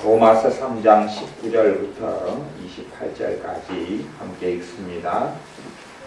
로마서 3장 19절부터 28절까지 함께 읽습니다.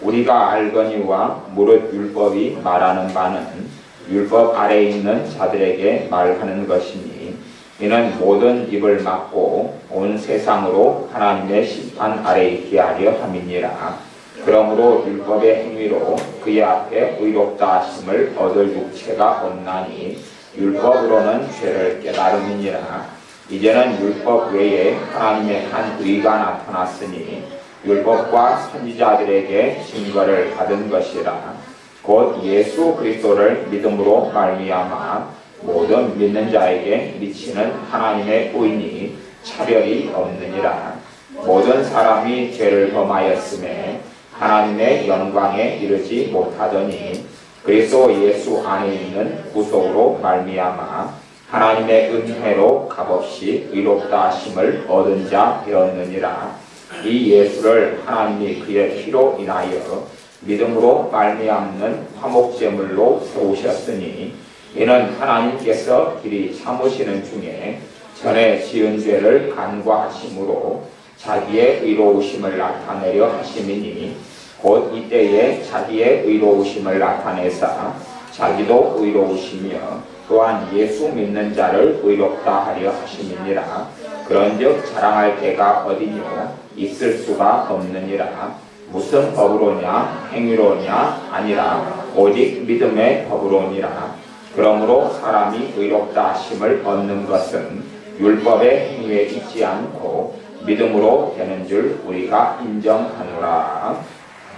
우리가 알거니와 무릇 율법이 말하는 바는 율법 아래에 있는 자들에게 말하는 것이니 이는 모든 입을 막고 온 세상으로 하나님의 심판 아래에 있게 하려 함이니라. 그러므로 율법의 행위로 그의 앞에 의롭다 하심을 얻을 육체가 없나니 율법으로는 죄를 깨달음이니라. 이제는 율법 외에 하나님의 한 의가 나타났으니 율법과 선지자들에게 증거를 받은 것이라. 곧 예수 그리스도를 믿음으로 말미암아 모든 믿는 자에게 미치는 하나님의 의인이 차별이 없느니라. 모든 사람이 죄를 범하였음에 하나님의 영광에 이르지 못하더니 그리스도 예수 안에 있는 구속으로 말미암아 하나님의 은혜로 값없이 의롭다 하심을 얻은 자 되었느니라. 이 예수를 하나님이 그의 피로 인하여 믿음으로 말미암는 화목제물로 세우셨으니 이는 하나님께서 길이 참으시는 중에 전에 지은 죄를 간과하심으로 자기의 의로우심을 나타내려 하심이니 곧 이때에 자기의 의로우심을 나타내사 자기도 의로우시며 또한 예수 믿는 자를 의롭다 하려 하심이니라. 그런즉 자랑할 데가 어디뇨 있을 수가 없느니라. 무슨 법으로냐 행위로냐 아니라 오직 믿음의 법으로니라. 그러므로 사람이 의롭다 하심을 얻는 것은 율법의 행위에 있지 않고 믿음으로 되는 줄 우리가 인정하노라.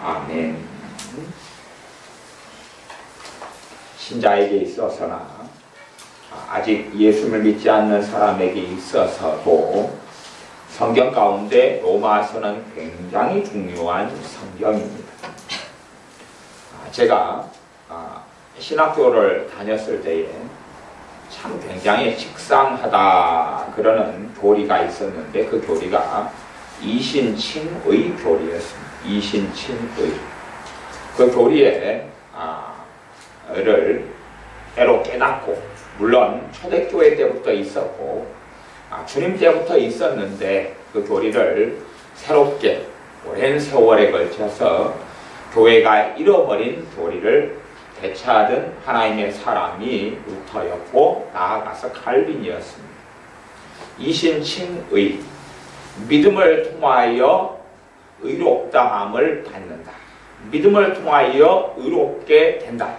아멘. 신자에게 있어서나 아직 예수를 믿지 않는 사람에게 있어서도 성경 가운데 로마서는 굉장히 중요한 성경입니다. 제가 신학교를 다녔을 때에 참 굉장히 식상하다 그러는 교리가 있었는데 그 교리가 이신칭의 교리였습니다. 이신칭의. 그 교리를 때로 깨닫고 물론 초대교회 때부터 있었고 주님 때부터 있었는데 그 교리를 새롭게 오랜 세월에 걸쳐서 교회가 잃어버린 교리를 되찾은 하나님의 사람이 루터였고 나아가서 칼빈이었습니다. 이신칭의 믿음을 통하여 의롭다함을 받는다. 믿음을 통하여 의롭게 된다.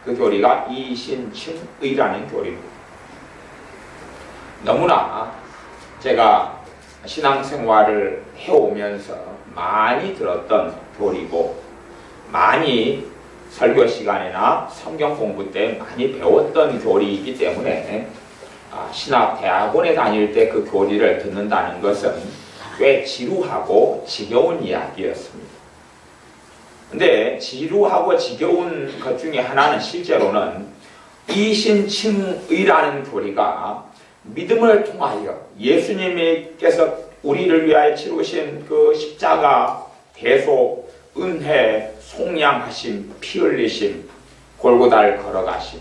그 교리가 이신칭의라는 교리입니다. 너무나 제가 신앙생활을 해오면서 많이 들었던 교리고 많이 설교 시간이나 성경 공부 때 많이 배웠던 교리이기 때문에 신학대학원에 다닐 때 그 교리를 듣는다는 것은 꽤 지루하고 지겨운 이야기였습니다. 근데 지루하고 지겨운 것 중에 하나는 실제로는 이신칭의라는 교리가 믿음을 통하여 예수님께서 우리를 위하여 치르신 그 십자가, 대속, 은혜, 속량하심, 피 흘리심, 골고다를 걸어가심,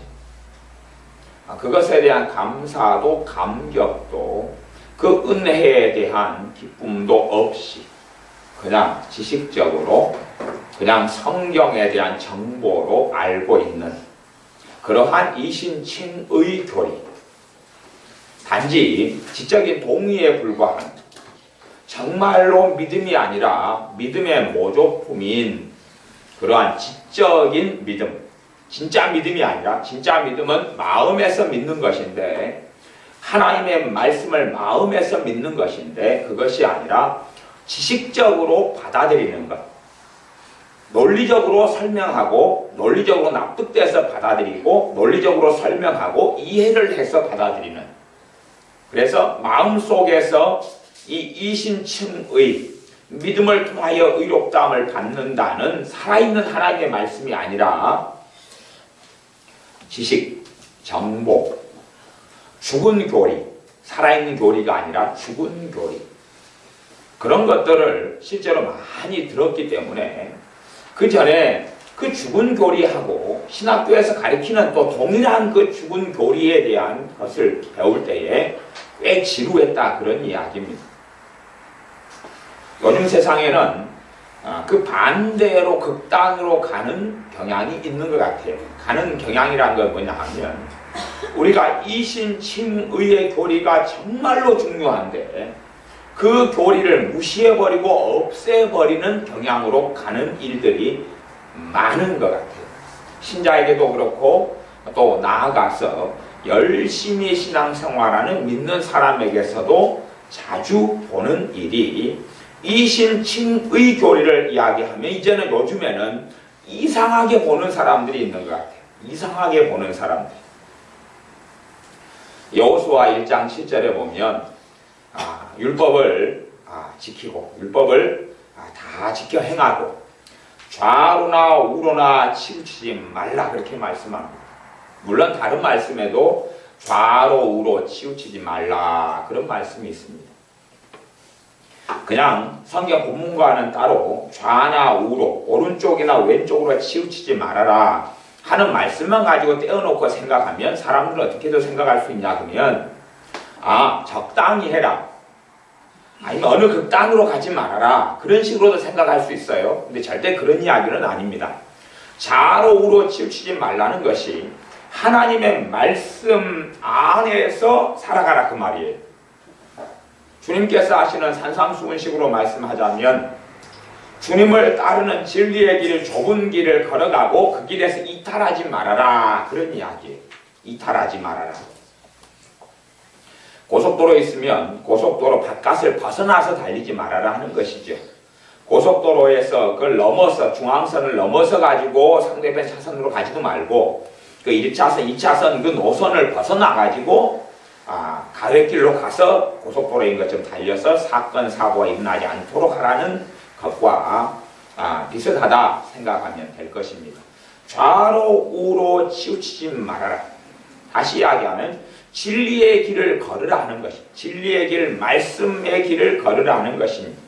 그것에 대한 감사도 감격도 그 은혜에 대한 기쁨도 없이 그냥 지식적으로 그냥 성경에 대한 정보로 알고 있는 그러한 이신칭의 교리, 단지 지적인 동의에 불과한 정말로 믿음이 아니라 믿음의 모조품인 그러한 지적인 믿음, 진짜 믿음이 아니라 진짜 믿음은 마음에서 믿는 것인데 하나님의 말씀을 마음에서 믿는 것인데 그것이 아니라 지식적으로 받아들이는 것, 논리적으로 설명하고 논리적으로 납득돼서 받아들이고 논리적으로 설명하고 이해를 해서 받아들이는, 그래서 마음속에서 이 이신칭의 믿음을 통하여 의롭다함을 받는다는 살아있는 하나님의 말씀이 아니라 지식, 정보, 죽은 교리, 살아있는 교리가 아니라 죽은 교리, 그런 것들을 실제로 많이 들었기 때문에 그 전에 그 죽은 교리하고 신학교에서 가르치는 또 동일한 그 죽은 교리에 대한 것을 배울 때에 꽤 지루했다 그런 이야기입니다. 요즘 세상에는 그 반대로 극단으로 가는 경향이 있는 것 같아요. 가는 경향이라는 건 뭐냐 하면 우리가 이신칭의의 교리가 정말로 중요한데 그 교리를 무시해버리고 없애버리는 경향으로 가는 일들이 많은 것 같아요. 신자에게도 그렇고 또 나아가서 열심히 신앙생활하는 믿는 사람에게서도 자주 보는 일이 이신칭의 교리를 이야기하면 이제는 요즘에는 이상하게 보는 사람들이 있는 것 같아요. 이상하게 보는 사람들. 여호수아 1장 7절에 보면 율법을 지키고 율법을 다 지켜 행하고 좌로나 우로나 치우치지 말라 그렇게 말씀합니다. 물론 다른 말씀에도 좌로 우로 치우치지 말라 그런 말씀이 있습니다. 그냥 성경 본문과는 따로 좌나 우로 오른쪽이나 왼쪽으로 치우치지 말아라 하는 말씀만 가지고 떼어놓고 생각하면 사람들은 어떻게도 생각할 수 있냐 그러면 적당히 해라 아니면 어느 극단으로 가지 말아라 그런 식으로도 생각할 수 있어요. 근데 절대 그런 이야기는 아닙니다. 좌로 우로 치우치지 말라는 것이 하나님의 말씀 안에서 살아가라 그 말이에요. 주님께서 하시는 산상수훈식으로 말씀하자면 주님을 따르는 진리의 길, 좁은 길을 걸어가고 그 길에서 이탈하지 말아라 그런 이야기예요. 이탈하지 말아라. 고속도로에 있으면 고속도로 바깥을 벗어나서 달리지 말아라 하는 것이죠. 고속도로에서 그걸 넘어서 중앙선을 넘어서 가지고 상대편 차선으로 가지도 말고 그 1차선, 2차선 그 노선을 벗어나 가지고 가외길로 가서 고속도로인 것처럼 달려서 사건, 사고가 일어나지 않도록 하라는 것과 비슷하다 생각하면 될 것입니다. 좌로 우로 치우치지 말아라. 다시 이야기하면 진리의 길을 걸으라 하는 것입니다. 진리의 길, 말씀의 길을 걸으라 하는 것입니다.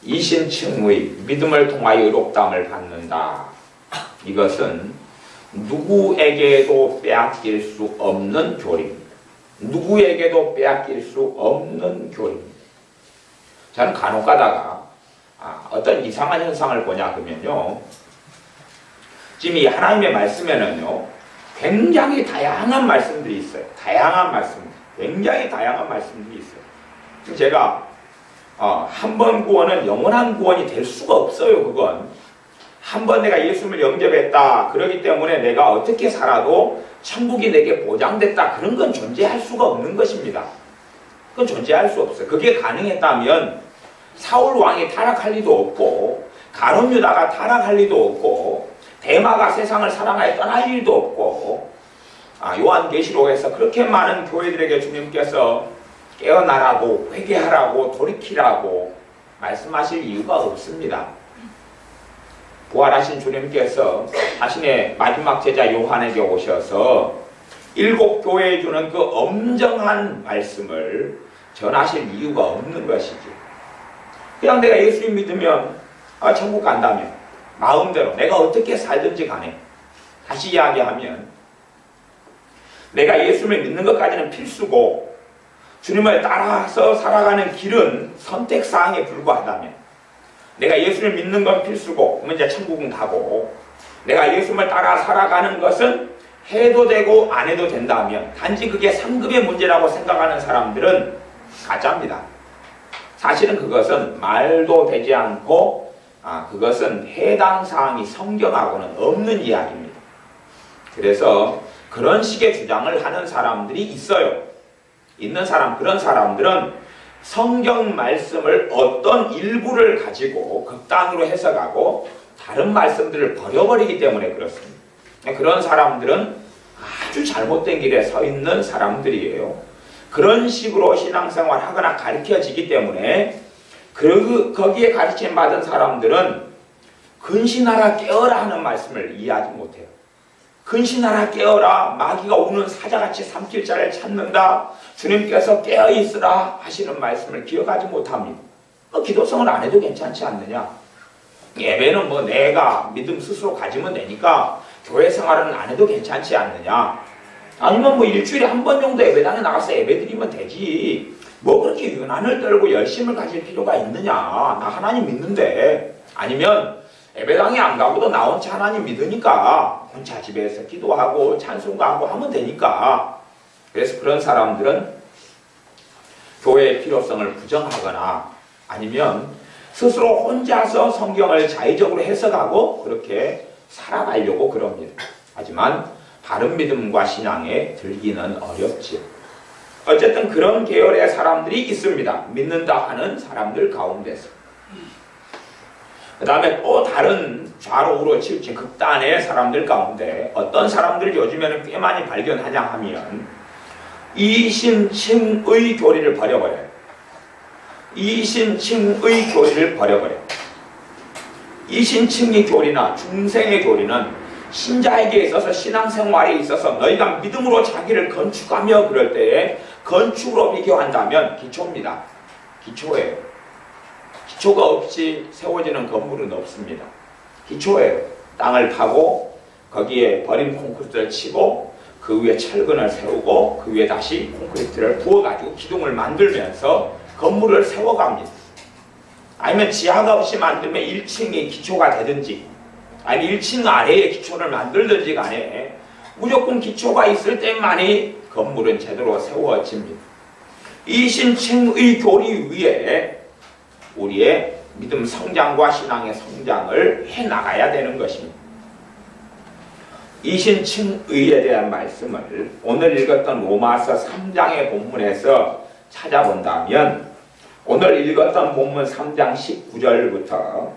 이신칭의 믿음을 통하여 의롭다함을 받는다. 이것은 누구에게도 빼앗길 수 없는 교리입니다. 누구에게도 빼앗길 수 없는 교리입니다. 저는 간혹 가다가 어떤 이상한 현상을 보냐 그러면요. 지금 이 하나님의 말씀에는요. 굉장히 다양한 말씀들이 있어요. 다양한 말씀들. 굉장히 다양한 말씀들이 있어요. 지금 제가 한 번 구원은 영원한 구원이 될 수가 없어요. 그건. 한 번 내가 예수님을 영접했다. 그러기 때문에 내가 어떻게 살아도 천국이 내게 보장됐다. 그런 건 존재할 수가 없는 것입니다. 그건 존재할 수 없어요. 그게 가능했다면 사울 왕이 타락할 리도 없고 가룟 유다가 타락할 리도 없고 대마가 세상을 사랑하여 떠날 일도 없고 요한계시록에서 그렇게 많은 교회들에게 주님께서 깨어나라고 회개하라고 돌이키라고 말씀하실 이유가 없습니다. 부활하신 주님께서 자신의 마지막 제자 요한에게 오셔서 7 교회에 주는 그 엄정한 말씀을 전하실 이유가 없는 것이지. 그냥 내가 예수님 믿으면 천국 간다면 마음대로 내가 어떻게 살든지 간에 다시 이야기하면 내가 예수님을 믿는 것까지는 필수고 주님을 따라서 살아가는 길은 선택사항에 불과하다면 내가 예수를 믿는 건 필수고 그러면 이제 천국은 가고 내가 예수님을 따라 살아가는 것은 해도 되고 안 해도 된다면 단지 그게 상급의 문제라고 생각하는 사람들은 가짜입니다. 사실은 그것은 말도 되지 않고 그것은 해당 사항이 성경하고는 없는 이야기입니다. 그래서 그런 식의 주장을 하는 사람들이 있어요. 그런 사람들은 성경 말씀을 어떤 일부를 가지고 극단으로 해석하고 다른 말씀들을 버려버리기 때문에 그렇습니다. 그런 사람들은 아주 잘못된 길에 서 있는 사람들이에요. 그런 식으로 신앙생활 하거나 가르쳐지기 때문에 거기에 가르침 받은 사람들은 근신하라 깨어라 하는 말씀을 이해하지 못해요. 근신하라 깨어라 마귀가 우는 사자같이 삼킬 자를 찾는다. 주님께서 깨어있으라 하시는 말씀을 기억하지 못합니다. 기도성을 안 해도 괜찮지 않느냐. 예배는 뭐 내가 믿음 스스로 가지면 되니까 교회 생활은 안 해도 괜찮지 않느냐. 아니면 뭐 일주일에 한 번 정도 예배당에 나가서 예배 드리면 되지. 뭐 그렇게 유난을 떨고 열심을 가질 필요가 있느냐. 나 하나님 믿는데. 아니면 예배당에 안 가고도 나 혼자 하나님 믿으니까 혼자 집에서 기도하고 찬송가하고 하면 되니까. 그래서 그런 사람들은 교회의 필요성을 부정하거나 아니면 스스로 혼자서 성경을 자의적으로 해석하고 그렇게 살아가려고 그럽니다. 하지만 바른 믿음과 신앙에 들기는 어렵지요. 어쨌든 그런 계열의 사람들이 있습니다. 믿는다 하는 사람들 가운데서. 그 다음에 또 다른 좌로 우로 치우친 극단의 사람들 가운데 어떤 사람들 요즘에는 꽤 많이 발견하냐 하면 이신칭의 교리를 버려버려요. 이신칭의 교리를 버려버려요. 이신칭의 교리나 중생의 교리는 신자에게 있어서 신앙생활에 있어서 너희가 믿음으로 자기를 건축하며 그럴 때에 건축으로 비교한다면 기초입니다. 기초예요. 기초가 없이 세워지는 건물은 없습니다. 기초예요. 땅을 파고 거기에 버린 콘크리트를 치고 그 위에 철근을 세우고 그 위에 다시 콘크리트를 부어가지고 기둥을 만들면서 건물을 세워갑니다. 아니면 지하가 없이 만들면 1층이 기초가 되든지 아니면 1층 아래에 기초를 만들든지 간에 무조건 기초가 있을 때만이 건물은 제대로 세워집니다. 이신칭의 교리 위에 우리의 믿음 성장과 신앙의 성장을 해나가야 되는 것입니다. 이신칭의에 대한 말씀을 오늘 읽었던 로마서 3장의 본문에서 찾아본다면 오늘 읽었던 본문 3장 19절부터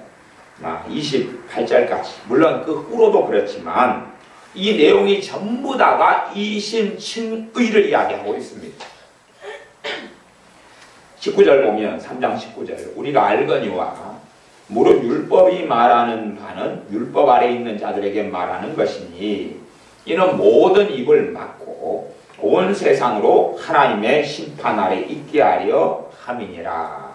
28절까지 물론 그 후로도 그렇지만 이 내용이 전부 다가 이신칭의를 이야기하고 있습니다. 19절 보면 3장 19절 우리가 알거니와 무릇 율법이 말하는 바는 율법 아래 있는 자들에게 말하는 것이니 이는 모든 입을 막고 온 세상으로 하나님의 심판 아래 있게 하려 함이니라.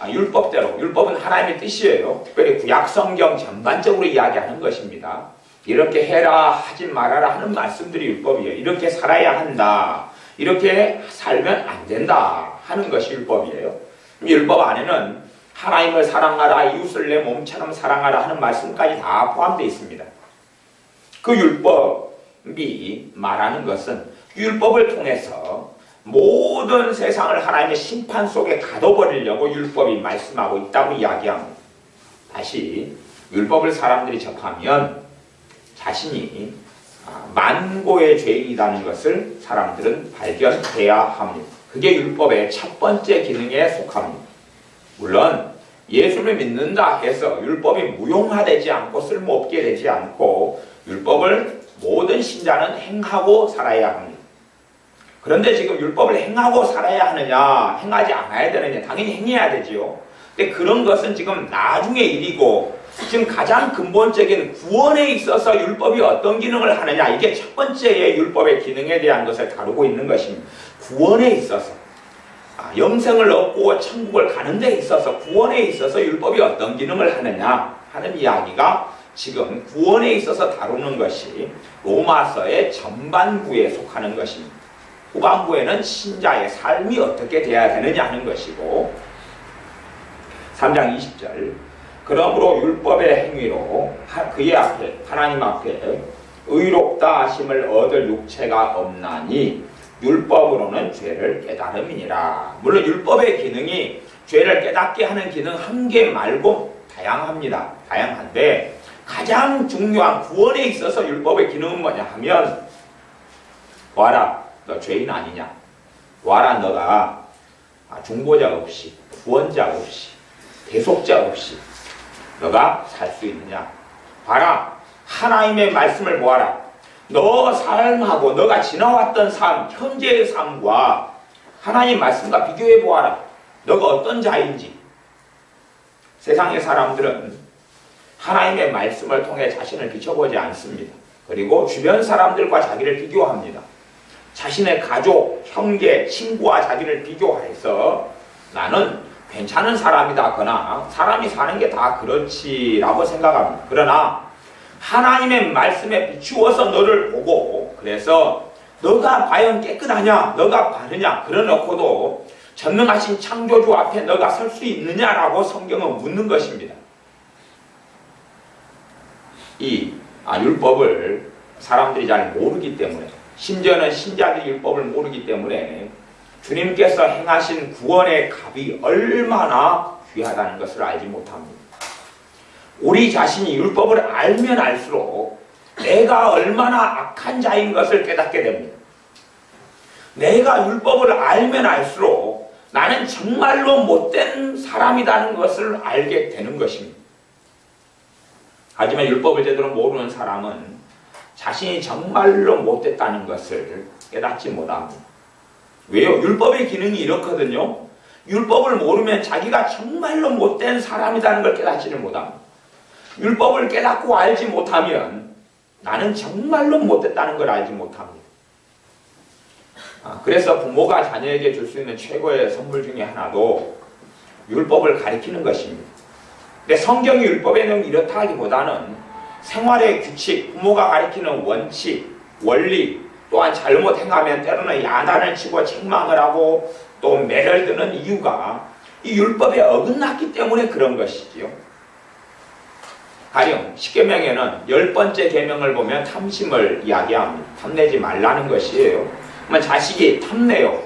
율법대로 율법은 하나님의 뜻이에요. 특별히 구약성경 전반적으로 이야기하는 것입니다. 이렇게 해라 하지 말아라 하는 말씀들이 율법이에요. 이렇게 살아야 한다. 이렇게 살면 안 된다 하는 것이 율법이에요. 율법 안에는 하나님을 사랑하라, 이웃을 내 몸처럼 사랑하라 하는 말씀까지 다 포함되어 있습니다. 그 율법이 말하는 것은 율법을 통해서 모든 세상을 하나님의 심판 속에 가둬버리려고 율법이 말씀하고 있다고 이야기합니다. 다시 율법을 사람들이 접하면 자신이 만고의 죄인이라는 것을 사람들은 발견해야 합니다. 그게 율법의 첫 번째 기능에 속합니다. 물론 예수를 믿는다 해서 율법이 무용화되지 않고 쓸모없게 되지 않고 율법을 모든 신자는 행하고 살아야 합니다. 그런데 지금 율법을 행하고 살아야 하느냐 행하지 않아야 되느냐 당연히 행해야 되지요. 근데 그런 것은 지금 나중의 일이고 지금 가장 근본적인 구원에 있어서 율법이 어떤 기능을 하느냐 이게 첫 번째의 율법의 기능에 대한 것을 다루고 있는 것입니다. 구원에 있어서 영생을 얻고 천국을 가는 데 있어서 구원에 있어서 율법이 어떤 기능을 하느냐 하는 이야기가 지금 구원에 있어서 다루는 것이 로마서의 전반부에 속하는 것입니다. 후반부에는 신자의 삶이 어떻게 돼야 되느냐 하는 것이고 3장 20절 그러므로 율법의 행위로 그의 앞에 하나님 앞에 의롭다 하심을 얻을 육체가 없나니 율법으로는 죄를 깨달음이니라. 물론 율법의 기능이 죄를 깨닫게 하는 기능 한 개 말고 다양합니다. 다양한데 가장 중요한 구원에 있어서 율법의 기능은 뭐냐 하면 와라 너 죄인 아니냐. 와라 너가 중보자 없이 구원자 없이 대속자 없이 너가 살 수 있느냐. 봐라 하나님의 말씀을 보아라. 너 삶하고 너가 지나왔던 삶 현재의 삶과 하나님 말씀과 비교해 보아라. 너가 어떤 자인지. 세상의 사람들은 하나님의 말씀을 통해 자신을 비춰보지 않습니다. 그리고 주변 사람들과 자기를 비교합니다. 자신의 가족, 형제, 친구와 자기를 비교해서 나는 괜찮은 사람이다거나 사람이 사는 게 다 그렇지라고 생각합니다. 그러나 하나님의 말씀에 비추어서 너를 보고 그래서 너가 과연 깨끗하냐 너가 바르냐 그러놓고도 전능하신 창조주 앞에 너가 설 수 있느냐라고 성경은 묻는 것입니다. 이 율법을 사람들이 잘 모르기 때문에 심지어는 신자들이 율법을 모르기 때문에 주님께서 행하신 구원의 값이 얼마나 귀하다는 것을 알지 못합니다. 우리 자신이 율법을 알면 알수록 내가 얼마나 악한 자인 것을 깨닫게 됩니다. 내가 율법을 알면 알수록 나는 정말로 못된 사람이라는 것을 알게 되는 것입니다. 하지만 율법을 제대로 모르는 사람은 자신이 정말로 못됐다는 것을 깨닫지 못합니다. 왜요? 율법의 기능이 이렇거든요. 율법을 모르면 자기가 정말로 못된 사람이라는 걸 깨닫지를 못합니다. 율법을 깨닫고 알지 못하면 나는 정말로 못됐다는 걸 알지 못합니다. 그래서 부모가 자녀에게 줄 수 있는 최고의 선물 중에 하나도 율법을 가리키는 것입니다. 근데 성경이 율법의 내용이 이렇다 하기보다는 생활의 규칙, 부모가 가리키는 원칙, 원리, 또한 잘못 행하면 때로는 야단을 치고 책망을 하고 또 매를 드는 이유가 이 율법에 어긋났기 때문에 그런 것이지요. 가령 십계명에는 10번째 계명을 보면 탐심을 이야기합니다. 탐내지 말라는 것이에요. 그러면 자식이 탐내요.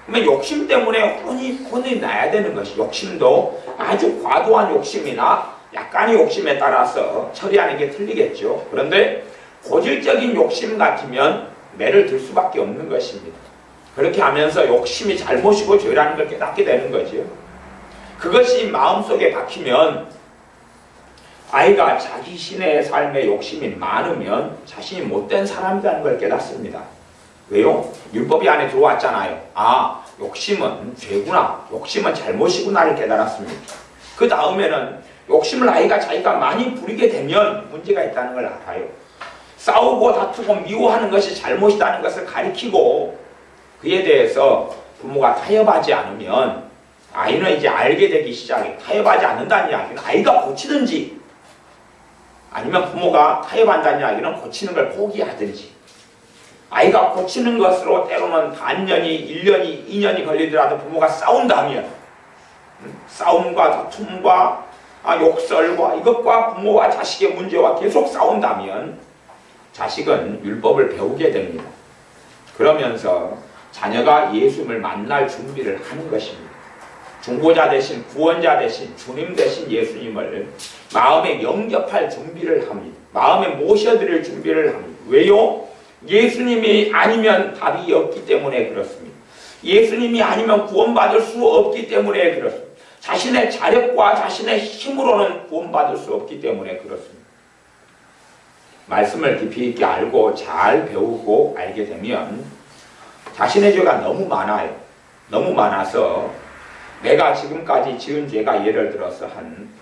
그러면 욕심 때문에 혼이 나야 되는 것이 욕심도 아주 과도한 욕심이나 약간의 욕심에 따라서 처리하는 게 틀리겠죠. 그런데 고질적인 욕심 같으면 매를 들 수밖에 없는 것입니다. 그렇게 하면서 욕심이 잘못이고 죄라는 걸 깨닫게 되는 거죠. 그것이 마음속에 박히면 아이가 자기 신의 삶에 욕심이 많으면 자신이 못된 사람이라는 걸 깨닫습니다. 왜요? 율법이 안에 들어왔잖아요. 욕심은 죄구나. 욕심은 잘못이구나를 깨달았습니다. 그 다음에는 욕심을 아이가 자기가 많이 부리게 되면 문제가 있다는 걸 알아요. 싸우고 다투고 미워하는 것이 잘못이라는 것을 가리키고 그에 대해서 부모가 타협하지 않으면 아이는 이제 알게 되기 시작해. 타협하지 않는다는 이야기는 아이가 고치든지 아니면 부모가 타협한다는 이야기는 고치는 걸 포기하든지 아이가 고치는 것으로 때로는 반년이, 1년이, 2년이 걸리더라도 부모가 싸운다면 싸움과 다툼과 욕설과 이것과 부모와 자식의 문제와 계속 싸운다면 자식은 율법을 배우게 됩니다. 그러면서 자녀가 예수님을 만날 준비를 하는 것입니다. 중보자 대신 구원자 대신 주님 대신 예수님을 마음에 영접할 준비를 합니다. 마음에 모셔드릴 준비를 합니다. 왜요? 예수님이 아니면 답이 없기 때문에 그렇습니다. 예수님이 아니면 구원받을 수 없기 때문에 그렇습니다. 자신의 자력과 자신의 힘으로는 구원받을 수 없기 때문에 그렇습니다. 말씀을 깊이 있게 알고 잘 배우고 알게 되면 자신의 죄가 너무 많아요. 너무 많아서 내가 지금까지 지은 죄가 예를 들어서 한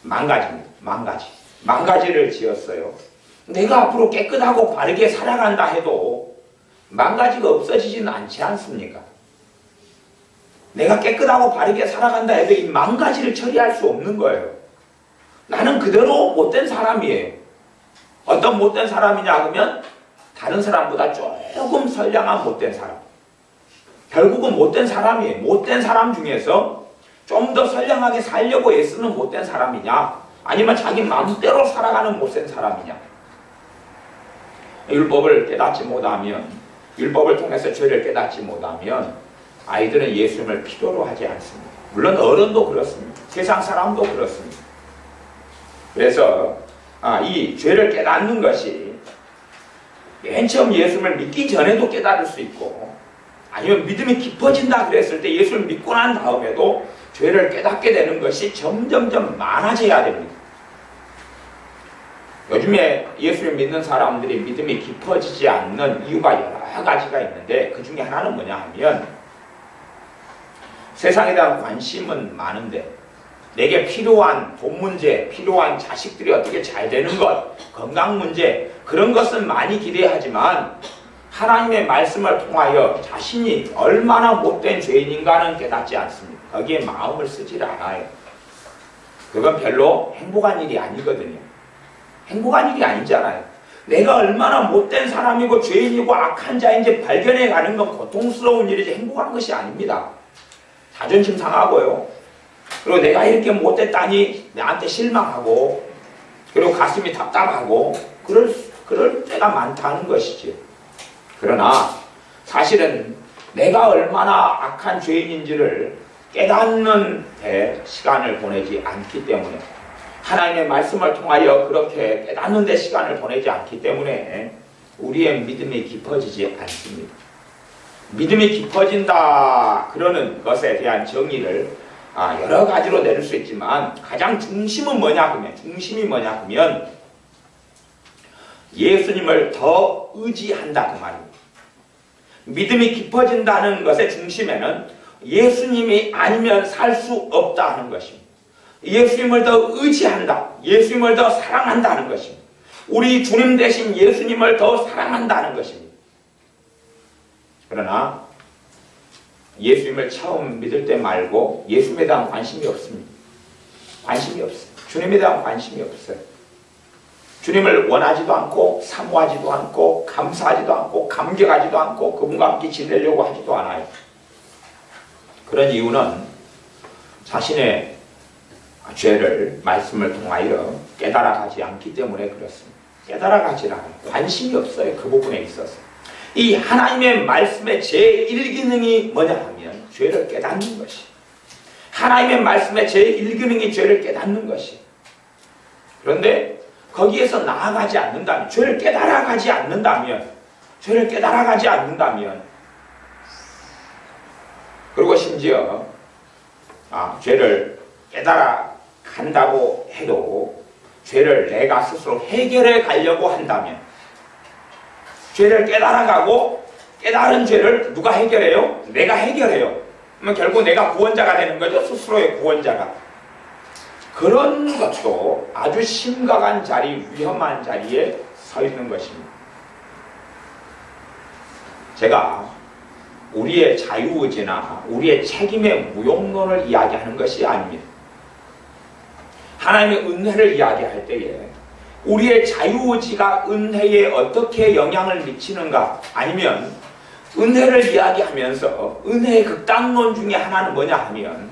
만 가지를 지었어요. 내가 앞으로 깨끗하고 바르게 살아간다 해도 만 가지가 없어지지는 않지 않습니까? 내가 깨끗하고 바르게 살아간다 해도 이 만 가지를 처리할 수 없는 거예요. 나는 그대로 못된 사람이에요. 어떤 못된 사람이냐 그러면 다른 사람보다 조금 선량한 못된 사람. 결국은 못된 사람이에요. 못된 사람 중에서 좀 더 선량하게 살려고 애쓰는 못된 사람이냐 아니면 자기 마음대로 살아가는 못된 사람이냐. 율법을 깨닫지 못하면 율법을 통해서 죄를 깨닫지 못하면 아이들은 예수님을 필요로 하지 않습니다. 물론 어른도 그렇습니다. 세상 사람도 그렇습니다. 그래서 이 죄를 깨닫는 것이 맨 처음 예수님을 믿기 전에도 깨달을 수 있고 아니면 믿음이 깊어진다 그랬을 때 예수를 믿고 난 다음에도 죄를 깨닫게 되는 것이 점점점 많아져야 됩니다. 요즘에 예수를 믿는 사람들이 믿음이 깊어지지 않는 이유가 여러 가지가 있는데 그 중에 하나는 뭐냐 하면 세상에 대한 관심은 많은데 내게 필요한 돈 문제, 필요한 자식들이 어떻게 잘 되는 것, 건강 문제 그런 것은 많이 기대하지만 하나님의 말씀을 통하여 자신이 얼마나 못된 죄인인가는 깨닫지 않습니다. 거기에 마음을 쓰질 않아요. 그건 별로 행복한 일이 아니거든요. 행복한 일이 아니잖아요. 내가 얼마나 못된 사람이고 죄인이고 악한 자인지 발견해 가는 건 고통스러운 일이지 행복한 것이 아닙니다. 자존심 상하고요. 그리고 내가 이렇게 못됐다니 나한테 실망하고, 그리고 가슴이 답답하고, 그럴 때가 많다는 것이죠. 그러나 사실은 내가 얼마나 악한 죄인인지를 깨닫는 데 시간을 보내지 않기 때문에, 하나님의 말씀을 통하여 그렇게 깨닫는 데 시간을 보내지 않기 때문에 우리의 믿음이 깊어지지 않습니다. 믿음이 깊어진다 그러는 것에 대한 정의를 여러 가지로 내릴 수 있지만, 가장 중심이 뭐냐 하면 예수님을 더 의지한다 그 말입니다. 믿음이 깊어진다는 것의 중심에는 예수님이 아니면 살 수 없다 하는 것입니다. 예수님을 더 의지한다, 예수님을 더 사랑한다는 것입니다. 우리 주님 대신 예수님을 더 사랑한다는 것입니다. 그러나 예수님을 처음 믿을 때 말고 예수님에 대한 관심이 없습니다. 관심이 없어요. 주님에 대한 관심이 없어요. 주님을 원하지도 않고 사모하지도 않고 감사하지도 않고 감격하지도 않고 그분과 함께 지내려고 하지도 않아요. 그런 이유는 자신의 죄를 말씀을 통하여 깨달아가지 않기 때문에 그렇습니다. 깨달아가지 않아요. 관심이 없어요. 그 부분에 있어서. 이 하나님의 말씀의 제1기능이 뭐냐 하면 죄를 깨닫는 것이. 하나님의 말씀의 제1기능이 죄를 깨닫는 것이. 그런데 거기에서 나아가지 않는다면, 죄를 깨달아가지 않는다면, 그리고 심지어 죄를 깨달아간다고 해도 죄를 내가 스스로 해결해 가려고 한다면, 죄를 깨달아가고 깨달은 죄를 누가 해결해요? 내가 해결해요. 그러면 결국 내가 구원자가 되는 거죠. 스스로의 구원자가. 그런 것도 아주 심각한 자리, 위험한 자리에 서 있는 것입니다. 제가 우리의 자유의지나 우리의 책임의 무용론을 이야기하는 것이 아닙니다. 하나님의 은혜를 이야기할 때에 우리의 자유의지가 은혜에 어떻게 영향을 미치는가, 아니면 은혜를 이야기하면서 은혜의 극단론 중에 하나는 뭐냐 하면,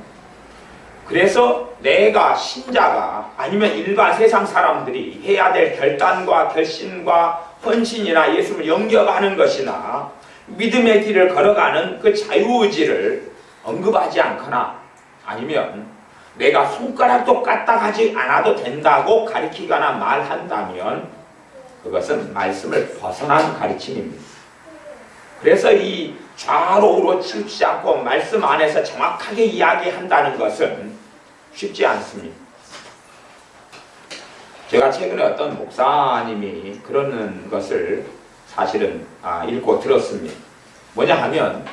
그래서 내가 신자가 아니면 일반 세상 사람들이 해야 될 결단과 결심과 헌신이나 예수를 영접하는 것이나 믿음의 길을 걸어가는 그 자유의지를 언급하지 않거나, 아니면 내가 손가락도 까딱하지 않아도 된다고 가르치거나 말한다면 그것은 말씀을 벗어난 가르침입니다. 그래서 이 좌로 우로 치우치지 않고 말씀 안에서 정확하게 이야기한다는 것은 쉽지 않습니다. 제가 최근에 어떤 목사님이 그러는 것을 사실은 읽고 들었습니다. 뭐냐 하면,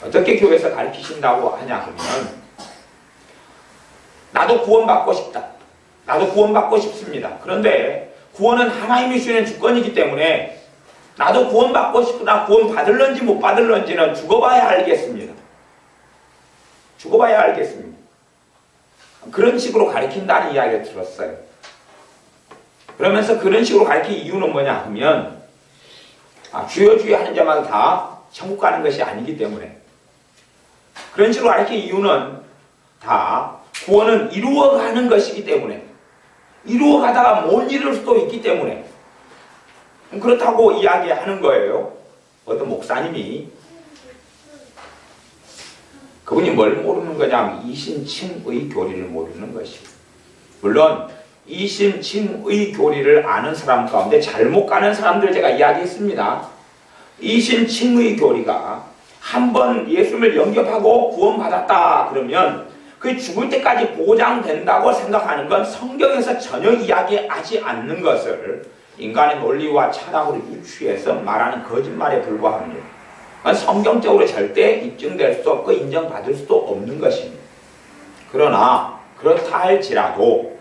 어떻게 교회에서 가르치신다고 하냐 하면, 나도 구원받고 싶다. 나도 구원받고 싶습니다. 그런데 구원은 하나님이 주시는 주권이기 때문에 나도 구원받고 싶으나 구원 받을런지 못 받을런지는 죽어봐야 알겠습니다. 죽어봐야 알겠습니다. 그런 식으로 가르친다는 이야기를 들었어요. 그러면서 그런 식으로 가르친 이유는 뭐냐 하면, 주여 주여 하는 자마다 다 천국 가는 것이 아니기 때문에, 그런 식으로 가르친 이유는 다 구원은 이루어가는 것이기 때문에, 이루어가다가 못 이룰 수도 있기 때문에 그렇다고 이야기하는 거예요. 어떤 목사님이, 그분이 뭘 모르는 거냐면 이신칭의 교리를 모르는 것이고, 물론 이신칭의 교리를 아는 사람 가운데 잘못 가는 사람들 제가 이야기했습니다. 이신칭의 교리가 한번 예수님을 영접하고 구원받았다 그러면 그 죽을 때까지 보장된다고 생각하는 건 성경에서 전혀 이야기하지 않는 것을 인간의 논리와 철학으로 유추해서 말하는 거짓말에 불과합니다. 성경적으로 절대 입증될 수도 없고 인정받을 수도 없는 것입니다. 그러나 그렇다 할지라도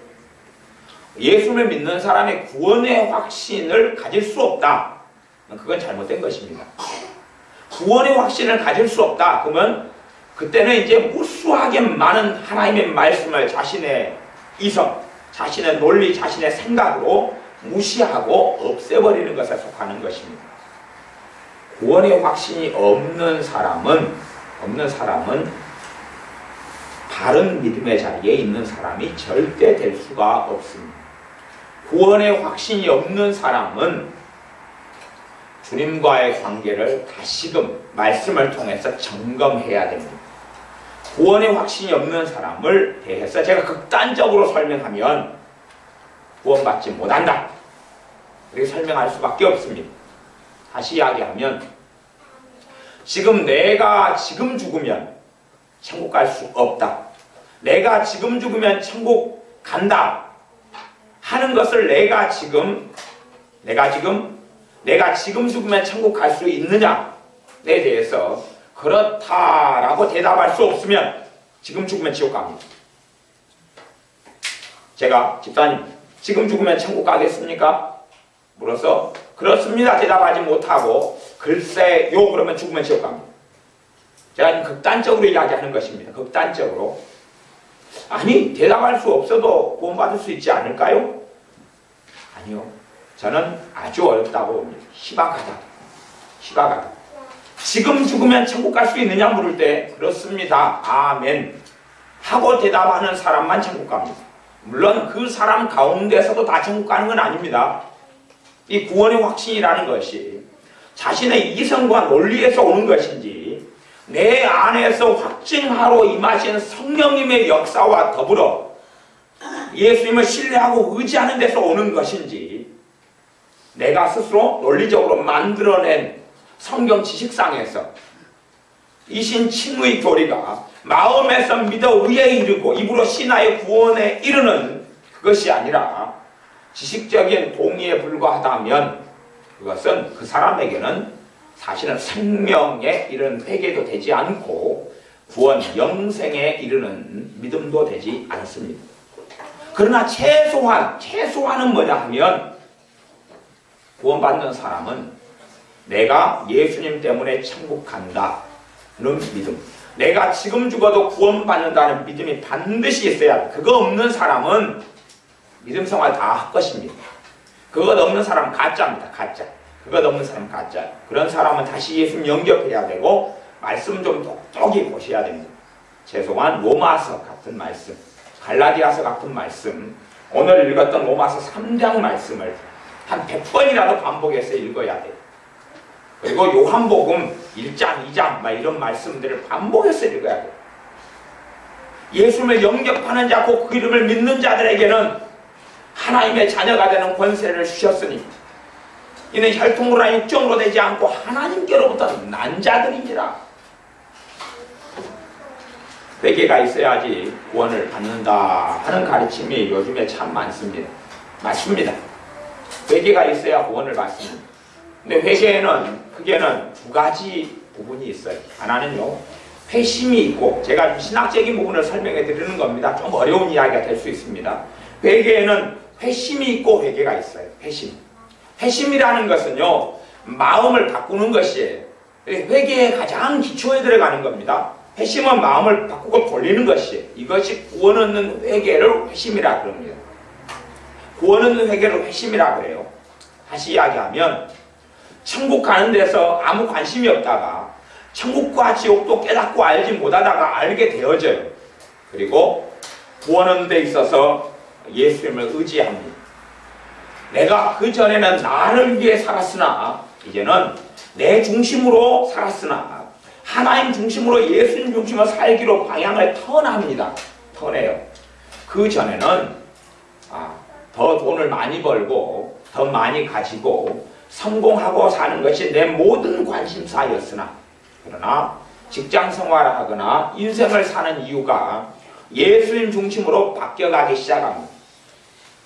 예수를 믿는 사람의 구원의 확신을 가질 수 없다. 그건 잘못된 것입니다. 구원의 확신을 가질 수 없다. 그러면 그때는 이제 무수하게 많은 하나님의 말씀을 자신의 이성, 자신의 논리, 자신의 생각으로 무시하고 없애버리는 것에 속하는 것입니다. 구원의 확신이 없는 사람은 바른 믿음의 자리에 있는 사람이 절대 될 수가 없습니다. 구원의 확신이 없는 사람은 주님과의 관계를 다시금 말씀을 통해서 점검해야 됩니다. 구원의 확신이 없는 사람을 대해서 제가 극단적으로 설명하면 구원받지 못한다, 이렇게 설명할 수밖에 없습니다. 다시 이야기하면 지금 내가 지금 죽으면 천국 갈 수 없다, 내가 지금 죽으면 천국 간다 하는 것을 내가 지금 죽으면 천국 갈 수 있느냐에 대해서 그렇다라고 대답할 수 없으면 지금 죽으면 지옥 갑니다. 제가 집사님 지금 죽으면 천국 가겠습니까? 물어서 그렇습니다 대답하지 못하고 글쎄요 그러면 죽으면 지옥 갑니다. 제가 극단적으로 이야기하는 것입니다. 극단적으로. 아니 대답할 수 없어도 구원받을 수 있지 않을까요? 아니요. 저는 아주 어렵다고 봅니다. 희박하다. 지금 죽으면 천국 갈 수 있느냐 물을 때 그렇습니다. 아멘 하고 대답하는 사람만 천국 갑니다. 물론 그 사람 가운데서도 다 천국 가는 건 아닙니다. 이 구원의 확신이라는 것이 자신의 이성과 논리에서 오는 것인지 내 안에서 확증하러 임하신 성령님의 역사와 더불어 예수님을 신뢰하고 의지하는 데서 오는 것인지 내가 스스로 논리적으로 만들어낸 성경 지식상에서 이신 칭의 교리가 마음에서 믿어 의에 이르고 입으로 신하의 구원에 이르는 그것이 아니라 지식적인 동의에 불과하다면 그것은 그 사람에게는 사실은 생명에 이르는 회개도 되지 않고 구원 영생에 이르는 믿음도 되지 않습니다. 그러나 최소한은 뭐냐 하면 구원받는 사람은 내가 예수님 때문에 천국 간다는 믿음, 내가 지금 죽어도 구원받는다는 믿음이 반드시 있어야 돼. 그거 없는 사람은 믿음 생활 다 할 것입니다. 그것 없는 사람은 가짜입니다. 가짜. 그것 없는 사람은 가짜. 그런 사람은 다시 예수님 영접해야 되고 말씀 좀 똑똑히 보셔야 됩니다. 최소한 로마서 같은 말씀, 갈라디아서 같은 말씀, 오늘 읽었던 로마서 3장 말씀을 한 100번이라도 반복해서 읽어야 돼요. 그리고 요한복음 1장, 2장 이런 말씀들을 반복해서 읽어야 돼요. 예수님을 영접하는 자, 그 이름을 믿는 자들에게는 하나님의 자녀가 되는 권세를 주셨으니 이는 혈통으로나 육정으로 되지 않고 하나님께로부터 난 자들이니라. 회개가 있어야지 구원을 받는다 하는 가르침이 요즘에 참 많습니다. 맞습니다. 회개가 있어야 구원을 받습니다. 근데 회개에는 크게는 두 가지 부분이 있어요. 하나는요, 회심이 있고, 제가 신학적인 부분을 설명해 드리는 겁니다. 좀 어려운 이야기가 될 수 있습니다. 회개에는 회심이 있고 회개가 있어요. 회심이라는 것은요, 마음을 바꾸는 것이에요. 회개의 가장 기초에 들어가는 겁니다. 회심은 마음을 바꾸고 돌리는 것이에요. 이것이 구원 얻는 회개를 회심이라 그럽니다. 구원 얻는 회개를 회심이라 그래요. 다시 이야기하면 천국 가는 데서 아무 관심이 없다가 천국과 지옥도 깨닫고 알지 못하다가 알게 되어져요. 그리고 구원 얻는 데 있어서 예수님을 의지합니다. 내가 그전에는 나를 위해 살았으나 이제는 내 중심으로 살았으나 하나님 중심으로 예수님 중심으로 살기로 방향을 턴해요. 그전에는 더 돈을 많이 벌고 더 많이 가지고 성공하고 사는 것이 내 모든 관심사였으나 그러나 직장 생활을 하거나 인생을 사는 이유가 예수님 중심으로 바뀌어가기 시작합니다.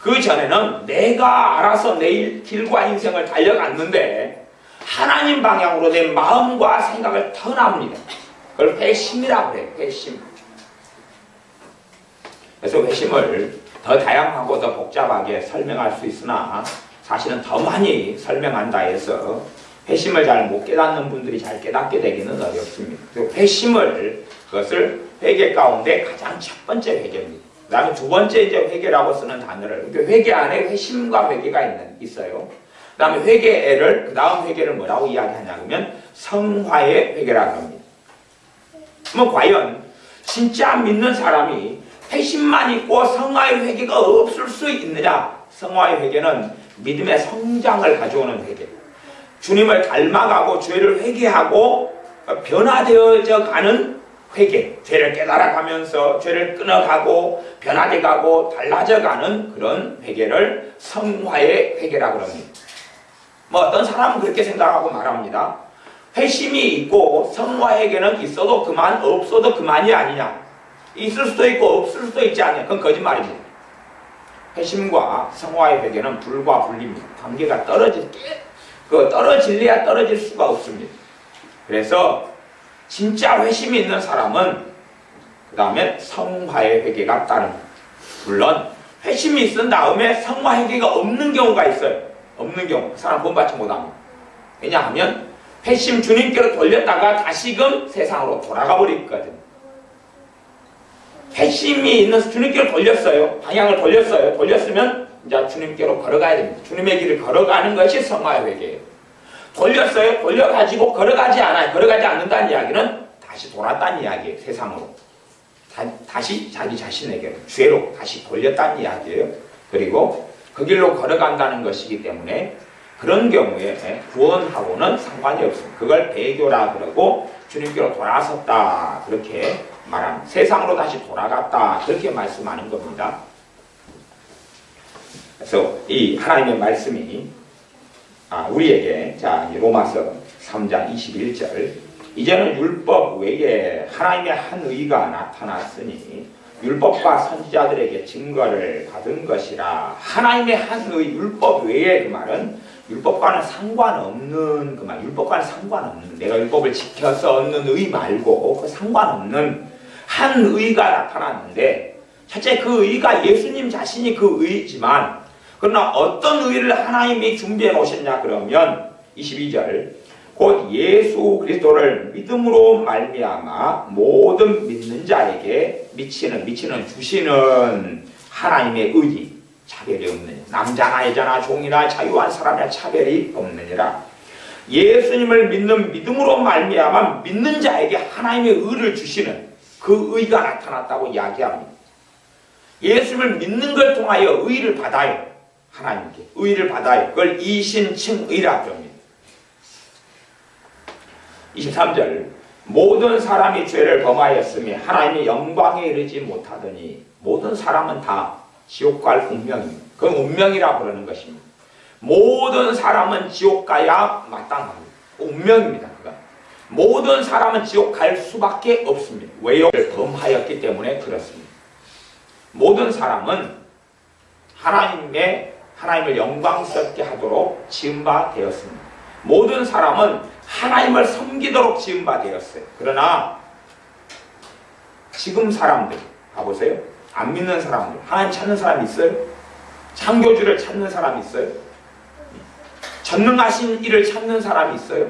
그 전에는 내가 알아서 내 길과 인생을 달려갔는데 하나님 방향으로 내 마음과 생각을 턴합니다. 그걸 회심이라고 해요. 회심. 그래서 회심을 더 다양하고 더 복잡하게 설명할 수 있으나 사실은 더 많이 설명한다 해서 회심을 잘 못 깨닫는 분들이 잘 깨닫게 되기는 어렵습니다. 그리고 회심을, 그것을 회개 가운데 가장 첫 번째 회개입니다. 그 다음에 두 번째 이제 회개라고 쓰는 단어를, 회개 안에 회심과 회개가 있어요. 그 다음에 회개를, 그 다음 회개를 뭐라고 이야기하냐면 성화의 회개라고 합니다. 그러면 과연 진짜 믿는 사람이 회심만 있고 성화의 회개가 없을 수 있느냐? 성화의 회개는 믿음의 성장을 가져오는 회개. 주님을 닮아가고 죄를 회개하고 변화되어져 가는 회개. 죄를 깨달아가면서 죄를 끊어가고 변화돼 가고 달라져 가는 그런 회개를 성화의 회개라고 합니다. 뭐 어떤 사람은 그렇게 생각하고 말합니다. 회심이 있고 성화 회개는 있어도 그만, 없어도 그만이 아니냐. 있을 수도 있고 없을 수도 있지 않냐. 그건 거짓말입니다. 회심과 성화의 회개는 불과 분리입니다. 관계가 떨어질래야 떨어질 수가 없습니다. 그래서 진짜 회심이 있는 사람은 그 다음에 성화의 회개가 따릅니다. 물론 회심이 있은 다음에 성화 회개가 없는 경우가 있어요. 없는 경우, 그 사람 본받지 못합니다. 왜냐하면 회심 주님께로 돌렸다가 다시금 세상으로 돌아가 버리거든요. 회심이 있는 주님께로 돌렸어요. 방향을 돌렸어요. 돌렸으면 이제 주님께로 걸어가야 됩니다. 주님의 길을 걸어가는 것이 성화의 회개예요. 돌렸어요. 돌려가지고 걸어가지 않아요. 걸어가지 않는다는 이야기는 다시 돌았다는 이야기예요. 세상으로. 다시 자기 자신에게 죄로 다시 돌렸다는 이야기예요. 그리고 그 길로 걸어간다는 것이기 때문에 그런 경우에 구원하고는 상관이 없습니다. 그걸 배교라 그러고 주님께로 돌아섰다 그렇게 말합니다. 세상으로 다시 돌아갔다 그렇게 말씀하는 겁니다. 그래서 이 하나님의 말씀이 우리에게 자 로마서 3장 21절 이제는 율법 외에 하나님의 한 의가 나타났으니 율법과 선지자들에게 증거를 받은 것이라. 하나님의 한 의, 율법 외에 그 말은 율법과는 상관없는 그 말, 율법과는 상관없는, 내가 율법을 지켜서 얻는 의 말고 그 상관없는 한 의가 나타났는데, 첫째 그 의가 예수님 자신이 그 의이지만, 그러나 어떤 의를 하나님이 준비해 놓으셨냐 그러면 22절 곧 예수 그리스도를 믿음으로 말미암아 모든 믿는 자에게 미치는 주시는 하나님의 의지, 차별이 없느니라. 남자나 여자나 종이나 자유한 사람이나 차별이 없느니라. 예수님을 믿는 믿음으로 말미암아 믿는 자에게 하나님의 의를 주시는 그 의가 나타났다고 이야기합니다. 예수님을 믿는 걸 통하여 의를 받아요. 하나님께 의를 받아요. 그걸 이신칭의라고 합니다. 23절 모든 사람이 죄를 범하였으며 하나님의 영광에 이르지 못하더니. 모든 사람은 다 지옥 갈 운명입니다. 그건 운명이라고 그러는 것입니다. 모든 사람은 지옥 가야 마땅합니다. 운명입니다. 그건. 모든 사람은 지옥 갈 수밖에 없습니다. 왜요? 범하였기 때문에 그렇습니다. 모든 사람은 하나님을 영광스럽게 하도록 지음바 되었습니다. 모든 사람은 하나님을 섬기도록 지음바 되었어요. 그러나 지금 사람들 가보세요. 안 믿는 사람들, 하나님 찾는 사람 있어요? 창조주를 찾는 사람 있어요? 전능하신 이를 찾는 사람이 있어요?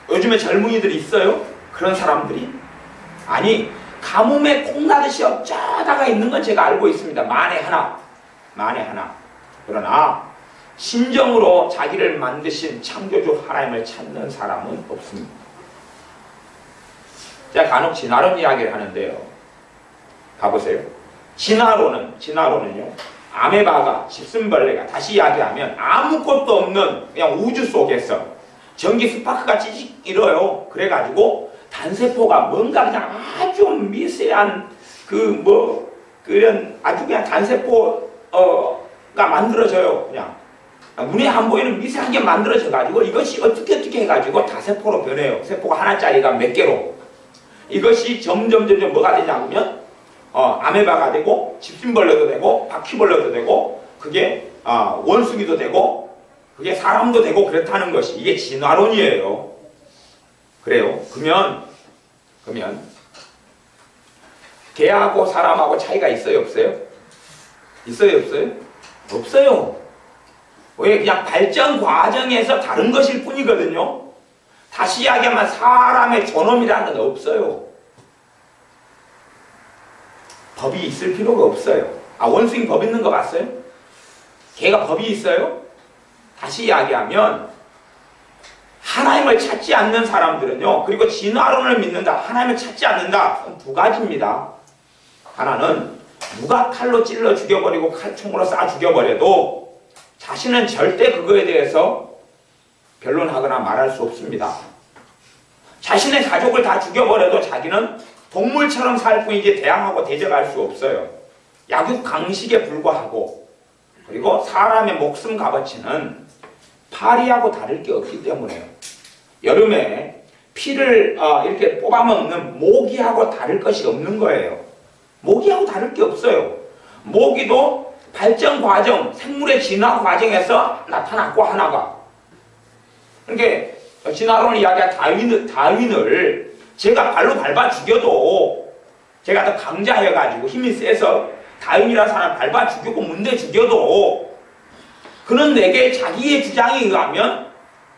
요즘에 젊은이들이 있어요? 그런 사람들이? 아니, 가뭄에 콩나듯이 어쩌다가 있는 건 제가 알고 있습니다. 만에 하나. 그러나 신정으로 자기를 만드신 창조주 하나님을 찾는 사람은 없습니다. 제가 간혹 진화론 이야기를 하는데요. 가보세요. 진화론은요, 아메바가, 집순벌레가, 다시 이야기하면 아무것도 없는 그냥 우주 속에서 전기 스파크가 찌직 일어요. 그래가지고 단세포가 뭔가 그냥 아주 미세한 그런 아주 그냥 단세포가 만들어져요. 그냥 눈에 안 보이는 미세한 게 만들어져가지고 이것이 어떻게 해가지고 다세포로 변해요. 세포가 하나짜리가 몇 개로. 이것이 점점 뭐가 되냐면 아메바가 되고 집순벌레도 되고 바퀴벌레도 되고 그게 원숭이도 되고 그게 사람도 되고 그렇다는 것이 이게 진화론이에요. 그래요. 그러면 개하고 사람하고 차이가 있어요 없어요? 있어요 없어요? 없어요. 왜 그냥 발전 과정에서 다른 것일 뿐이거든요. 다시 이야기하면 사람의 존엄이라는 건 없어요. 법이 있을 필요가 없어요. 원숭이 법 있는 거 봤어요? 걔가 법이 있어요? 다시 이야기하면 하나님을 찾지 않는 사람들은요, 그리고 진화론을 믿는다, 하나님을 찾지 않는다, 두 가지입니다. 하나는 누가 칼로 찔러 죽여버리고 칼총으로 쏴 죽여버려도 자신은 절대 그거에 대해서 변론하거나 말할 수 없습니다. 자신의 가족을 다 죽여버려도 자기는 동물처럼 살 뿐이지 대항하고 대적할 수 없어요. 약육강식에 불과하고, 그리고 사람의 목숨 값어치는 파리하고 다를 게 없기 때문에요. 여름에 피를 이렇게 뽑아먹는 모기하고 다를 것이 없는 거예요. 모기하고 다를 게 없어요. 모기도 발전 과정, 생물의 진화 과정에서 나타났고 하나가. 그러니까 진화론을 이야기한 다윈을 제가 발로 밟아 죽여도, 제가 더 강자여가지고 힘이 세서 다윈이라는 사람을 밟아 죽이고 문대 죽여도 그는 내게 자기의 주장에 의하면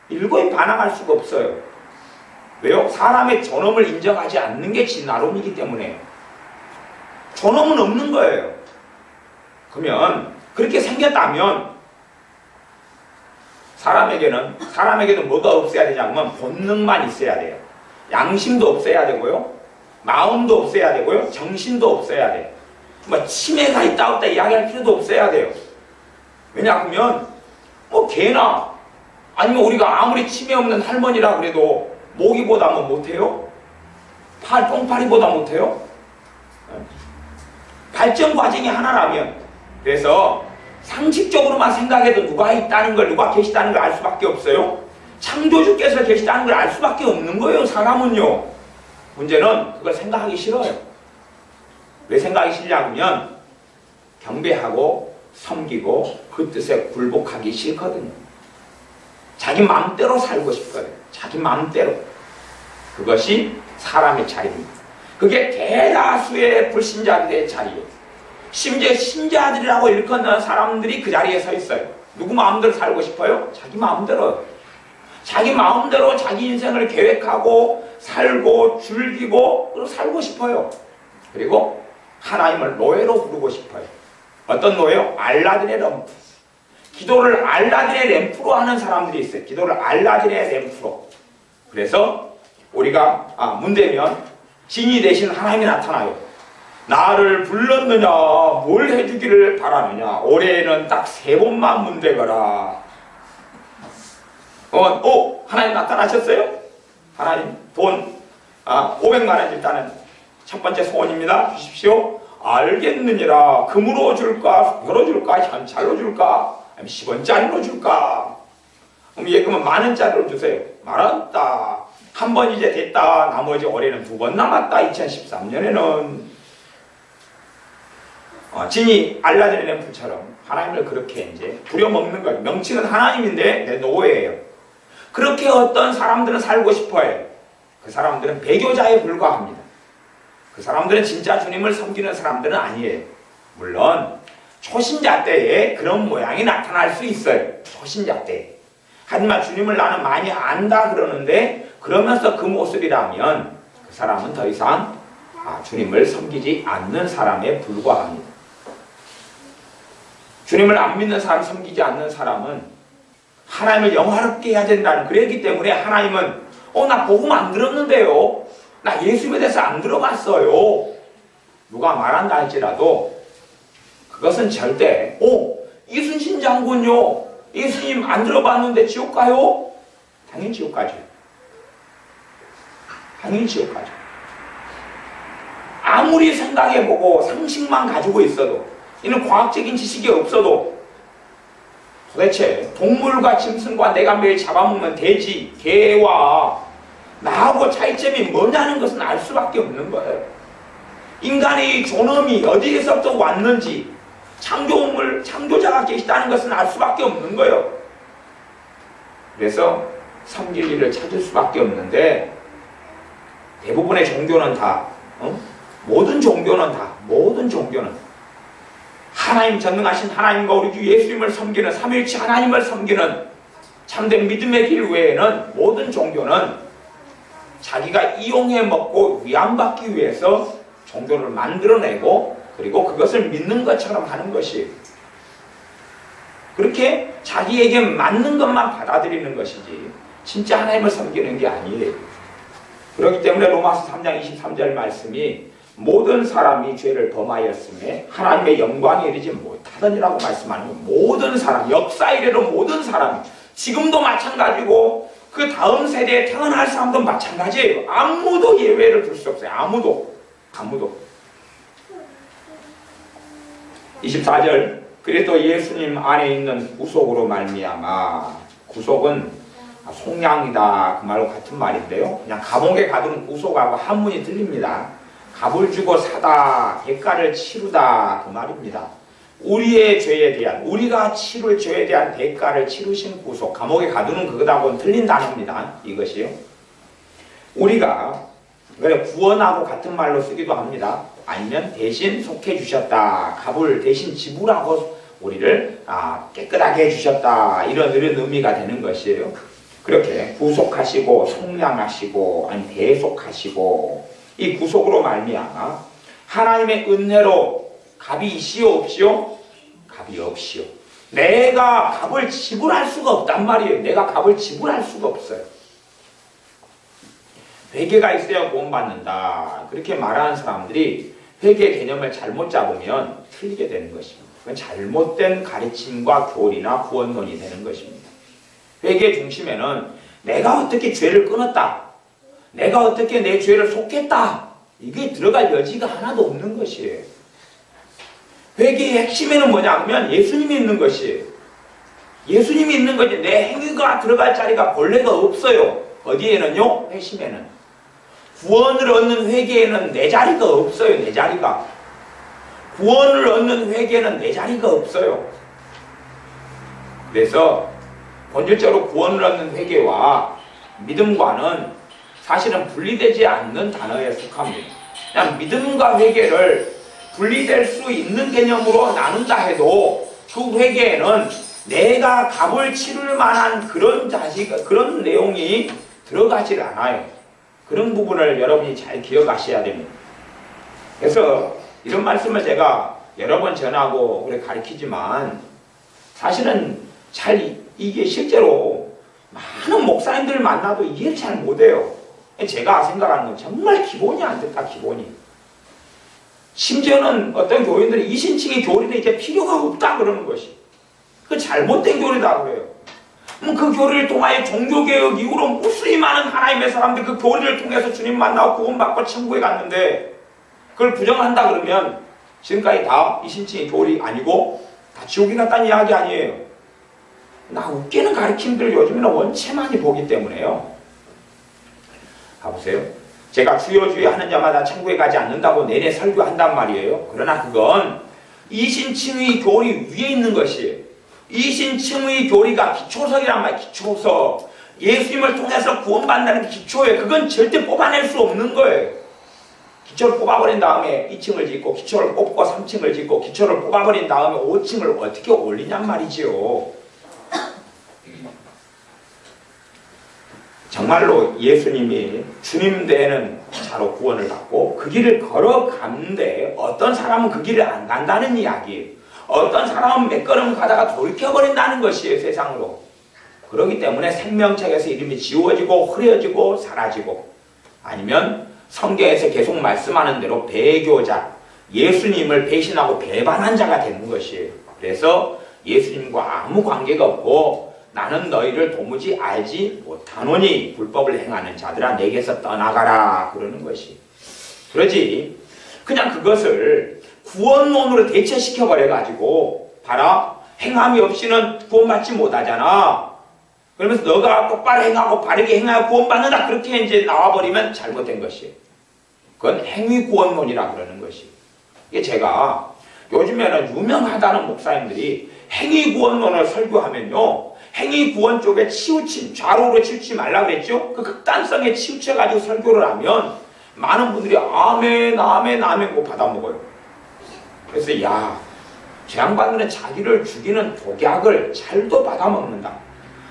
일거에 반항할 수가 없어요. 왜요? 사람의 존엄을 인정하지 않는 게 진화론이기 때문에. 존엄은 없는 거예요. 그러면 그렇게 생겼다면 사람에게도 뭐가 없어야 되냐면 본능만 있어야 돼요. 양심도 없어야 되고요, 마음도 없어야 되고요, 정신도 없어야 돼요. 뭐 치매가 있다 없다 이야기할 필요도 없어야 돼요. 왜냐하면 뭐 개나 아니면 우리가 아무리 치매 없는 할머니라 그래도 모기보다 뭐 못해요? 똥파리보다 못해요? 발전 과정이 하나라면, 그래서 상식적으로만 생각해도 누가 있다는 걸, 누가 계시다는 걸 알 수밖에 없어요. 창조주께서 계시다는 걸 알 수밖에 없는 거예요, 사람은요. 문제는 그걸 생각하기 싫어요. 왜 생각하기 싫냐면 경배하고 섬기고 그 뜻에 굴복하기 싫거든요. 자기 마음대로 살고 싶거든요. 자기 마음대로. 그것이 사람의 자리입니다. 그게 대다수의 불신자들의 자리예요. 심지어 신자들이라고 일컫는 사람들이 그 자리에 서 있어요. 누구 마음대로 살고 싶어요? 자기 마음대로. 자기 마음대로 자기 인생을 계획하고 살고 즐기고 그리고 살고 싶어요. 그리고 하나님을 노예로 부르고 싶어요. 어떤 노예요? 알라딘의 램프. 기도를 알라딘의 램프로 하는 사람들이 있어요. 기도를 알라딘의 램프로. 그래서 우리가 문대면 진이 대신 하나님이 나타나요. 나를 불렀느냐, 뭘 해주기를 바라느냐, 올해에는 딱 3번만 문대거라. 하나님 나타나셨어요? 하나님 돈 500만 원 일단은 첫 번째 소원입니다. 주십시오. 알겠느니라. 금으로 줄까, 별로 줄까, 현찰로 줄까, 10원짜리로 줄까? 그러면 만 원짜리로 주세요. 말았다. 한 번 이제 됐다. 나머지 올해는 2번 남았다. 2013년에는 진이 알라딘의 램프처럼 하나님을 그렇게 이제 부려먹는 거예요. 명칭은 하나님인데 내 노예예요. 그렇게 어떤 사람들은 살고 싶어해요. 그 사람들은 배교자에 불과합니다. 그 사람들은 진짜 주님을 섬기는 사람들은 아니에요. 물론 초신자 때에 그런 모양이 나타날 수 있어요. 초신자 때. 하지만 주님을 나는 많이 안다 그러는데 그러면서 그 모습이라면 그 사람은 더 이상 주님을 섬기지 않는 사람에 불과합니다. 주님을 안 믿는 사람, 섬기지 않는 사람은 하나님을 영화롭게 해야 된다는, 그랬기 때문에 하나님은 나 복음 안 들었는데요, 나 예수님에 대해서 안 들어봤어요, 누가 말한다 할지라도 그것은 절대 이순신 장군요, 예수님 안 들어봤는데 지옥 가요? 당연히 지옥 가죠. 당연히 지옥 가죠. 아무리 생각해보고 상식만 가지고 있어도, 이는 과학적인 지식이 없어도 도대체 동물과 짐승과 내가 매일 잡아먹는 돼지, 개와 나하고 차이점이 뭐냐는 것은 알 수밖에 없는 거예요. 인간의 존엄이 어디에서부터 왔는지, 창조자가 계시다는 것은 알 수밖에 없는 거예요. 그래서 섬길 일을 찾을 수밖에 없는데, 대부분의 종교는 다, 모든 종교는 하나님 전능하신 하나님과 우리 주 예수님을 섬기는 삼위일체 하나님을 섬기는 참된 믿음의 길 외에는 모든 종교는 자기가 이용해 먹고 위안받기 위해서 종교를 만들어내고 그리고 그것을 믿는 것처럼 하는 것이 그렇게 자기에게 맞는 것만 받아들이는 것이지 진짜 하나님을 섬기는 게 아니에요. 그렇기 때문에 로마서 3장 23절 말씀이 모든 사람이 죄를 범하였음에 하나님의 영광에 이르지 못하더니라고 말씀하는 거예요. 모든 사람, 역사 이래로 모든 사람, 지금도 마찬가지고 그 다음 세대에 태어날 사람도 마찬가지예요. 아무도 예외를 둘 수 없어요. 아무도. 24절 그리스도 예수님 안에 있는 구속으로 말미암아. 구속은 속량이다 그 말과 같은 말인데요. 그냥 감옥에 가두는 구속하고 한문이 틀립니다. 값을 주고 사다, 대가를 치르다 그 말입니다. 우리의 죄에 대한, 우리가 치를 죄에 대한 대가를 치르신 구속, 감옥에 가두는 그것하고는 틀린 단어입니다. 이것이요. 우리가 그래 구원하고 같은 말로 쓰기도 합니다. 아니면 대신 속해 주셨다, 값을 대신 지불하고 우리를 깨끗하게 해주셨다 이런 의미가 되는 것이에요. 그렇게 구속하시고 속량하시고 아니 대속하시고 이 구속으로 말미암아 하나님의 은혜로 값이 있시오 없시오? 값이 없시오. 내가 값을 지불할 수가 없단 말이에요. 내가 값을 지불할 수가 없어요. 회개가 있어야 구원받는다 그렇게 말하는 사람들이 회개 개념을 잘못 잡으면 틀리게 되는 것입니다. 그건 잘못된 가르침과 교리나 구원론이 되는 것입니다. 회개 중심에는 내가 어떻게 죄를 끊었다, 내가 어떻게 내 죄를 속했다 이게 들어갈 여지가 하나도 없는 것이에요. 회개의 핵심에는 뭐냐면 예수님이 있는 것이에요. 예수님이 있는 거지 내 행위가 들어갈 자리가 본래가 없어요. 어디에는요? 핵심에는. 구원을 얻는 회개에는 내 자리가 없어요. 내 자리가. 구원을 얻는 회개는 내 자리가 없어요. 그래서 본질적으로 구원을 얻는 회개와 믿음과는 사실은 분리되지 않는 단어에 속합니다. 그냥 믿음과 회개를 분리될 수 있는 개념으로 나눈다 해도 그 회개에는 내가 값을 치를 만한 그런 내용이 들어가질 않아요. 그런 부분을 여러분이 잘 기억하셔야 됩니다. 그래서 이런 말씀을 제가 여러 번 전하고 그래 가르치지만 사실은 이게 실제로 많은 목사님들 만나도 이해를 잘 못해요. 제가 생각하는 건 정말 기본이 안 됐다, 기본이. 심지어는 어떤 교인들이 이신칭의 교리는 이제 필요가 없다 그러는 것이. 그 잘못된 교리다 그래요. 그 교리를 통하여 종교개혁 이후로 무수히 많은 하나님의 사람들 그 교리를 통해서 주님 만나고 구원받고 천국에 갔는데 그걸 부정한다 그러면 지금까지 다 이신칭의 교리 아니고 다 지옥에 갔다는 이야기 아니에요. 나 웃기는 가르침들 요즘에는 원체 많이 보기 때문에요. 가보세요. 제가 주여 하는 자마다 천국에 가지 않는다고 내내 설교한단 말이에요. 그러나 그건 이신칭의 교리 위에 있는 것이에요. 이신칭의 교리가 기초석이란 말이에요. 기초석. 예수님을 통해서 구원받는다는 게 기초예요. 그건 절대 뽑아낼 수 없는 거예요. 기초를 뽑아버린 다음에 2층을 짓고 기초를 뽑고 3층을 짓고 기초를 뽑아버린 다음에 5층을 어떻게 올리냔 말이지요. 정말로 예수님이 주님 되는 자로 구원을 받고 그 길을 걸어가는데 어떤 사람은 그 길을 안 간다는 이야기예요. 어떤 사람은 몇 걸음 가다가 돌이켜버린다는 것이에요. 세상으로. 그렇기 때문에 생명책에서 이름이 지워지고 흐려지고 사라지고 아니면 성경에서 계속 말씀하는 대로 배교자, 예수님을 배신하고 배반한 자가 되는 것이에요. 그래서 예수님과 아무 관계가 없고 나는 너희를 도무지 알지 못하노니 불법을 행하는 자들아 내게서 떠나가라 그러는 것이. 그러지 그냥 그것을 구원론으로 대체시켜버려가지고 봐라 행함이 없이는 구원받지 못하잖아. 그러면서 너가 똑바로 행하고 바르게 행하고 구원받는다 그렇게 이제 나와버리면 잘못된 것이에요. 그건 행위구원론이라 그러는 것이. 이게 제가 요즘에는 유명하다는 목사님들이 행위구원론을 설교하면요 행위구원 쪽에 치우침, 좌우로 치우치지 말라 그랬죠? 그 극단성에 치우쳐가지고 설교를 하면 많은 분들이 아멘, 아멘, 아멘 고 받아먹어요. 그래서 야, 저 양반들은 자기를 죽이는 독약을 잘도 받아먹는다.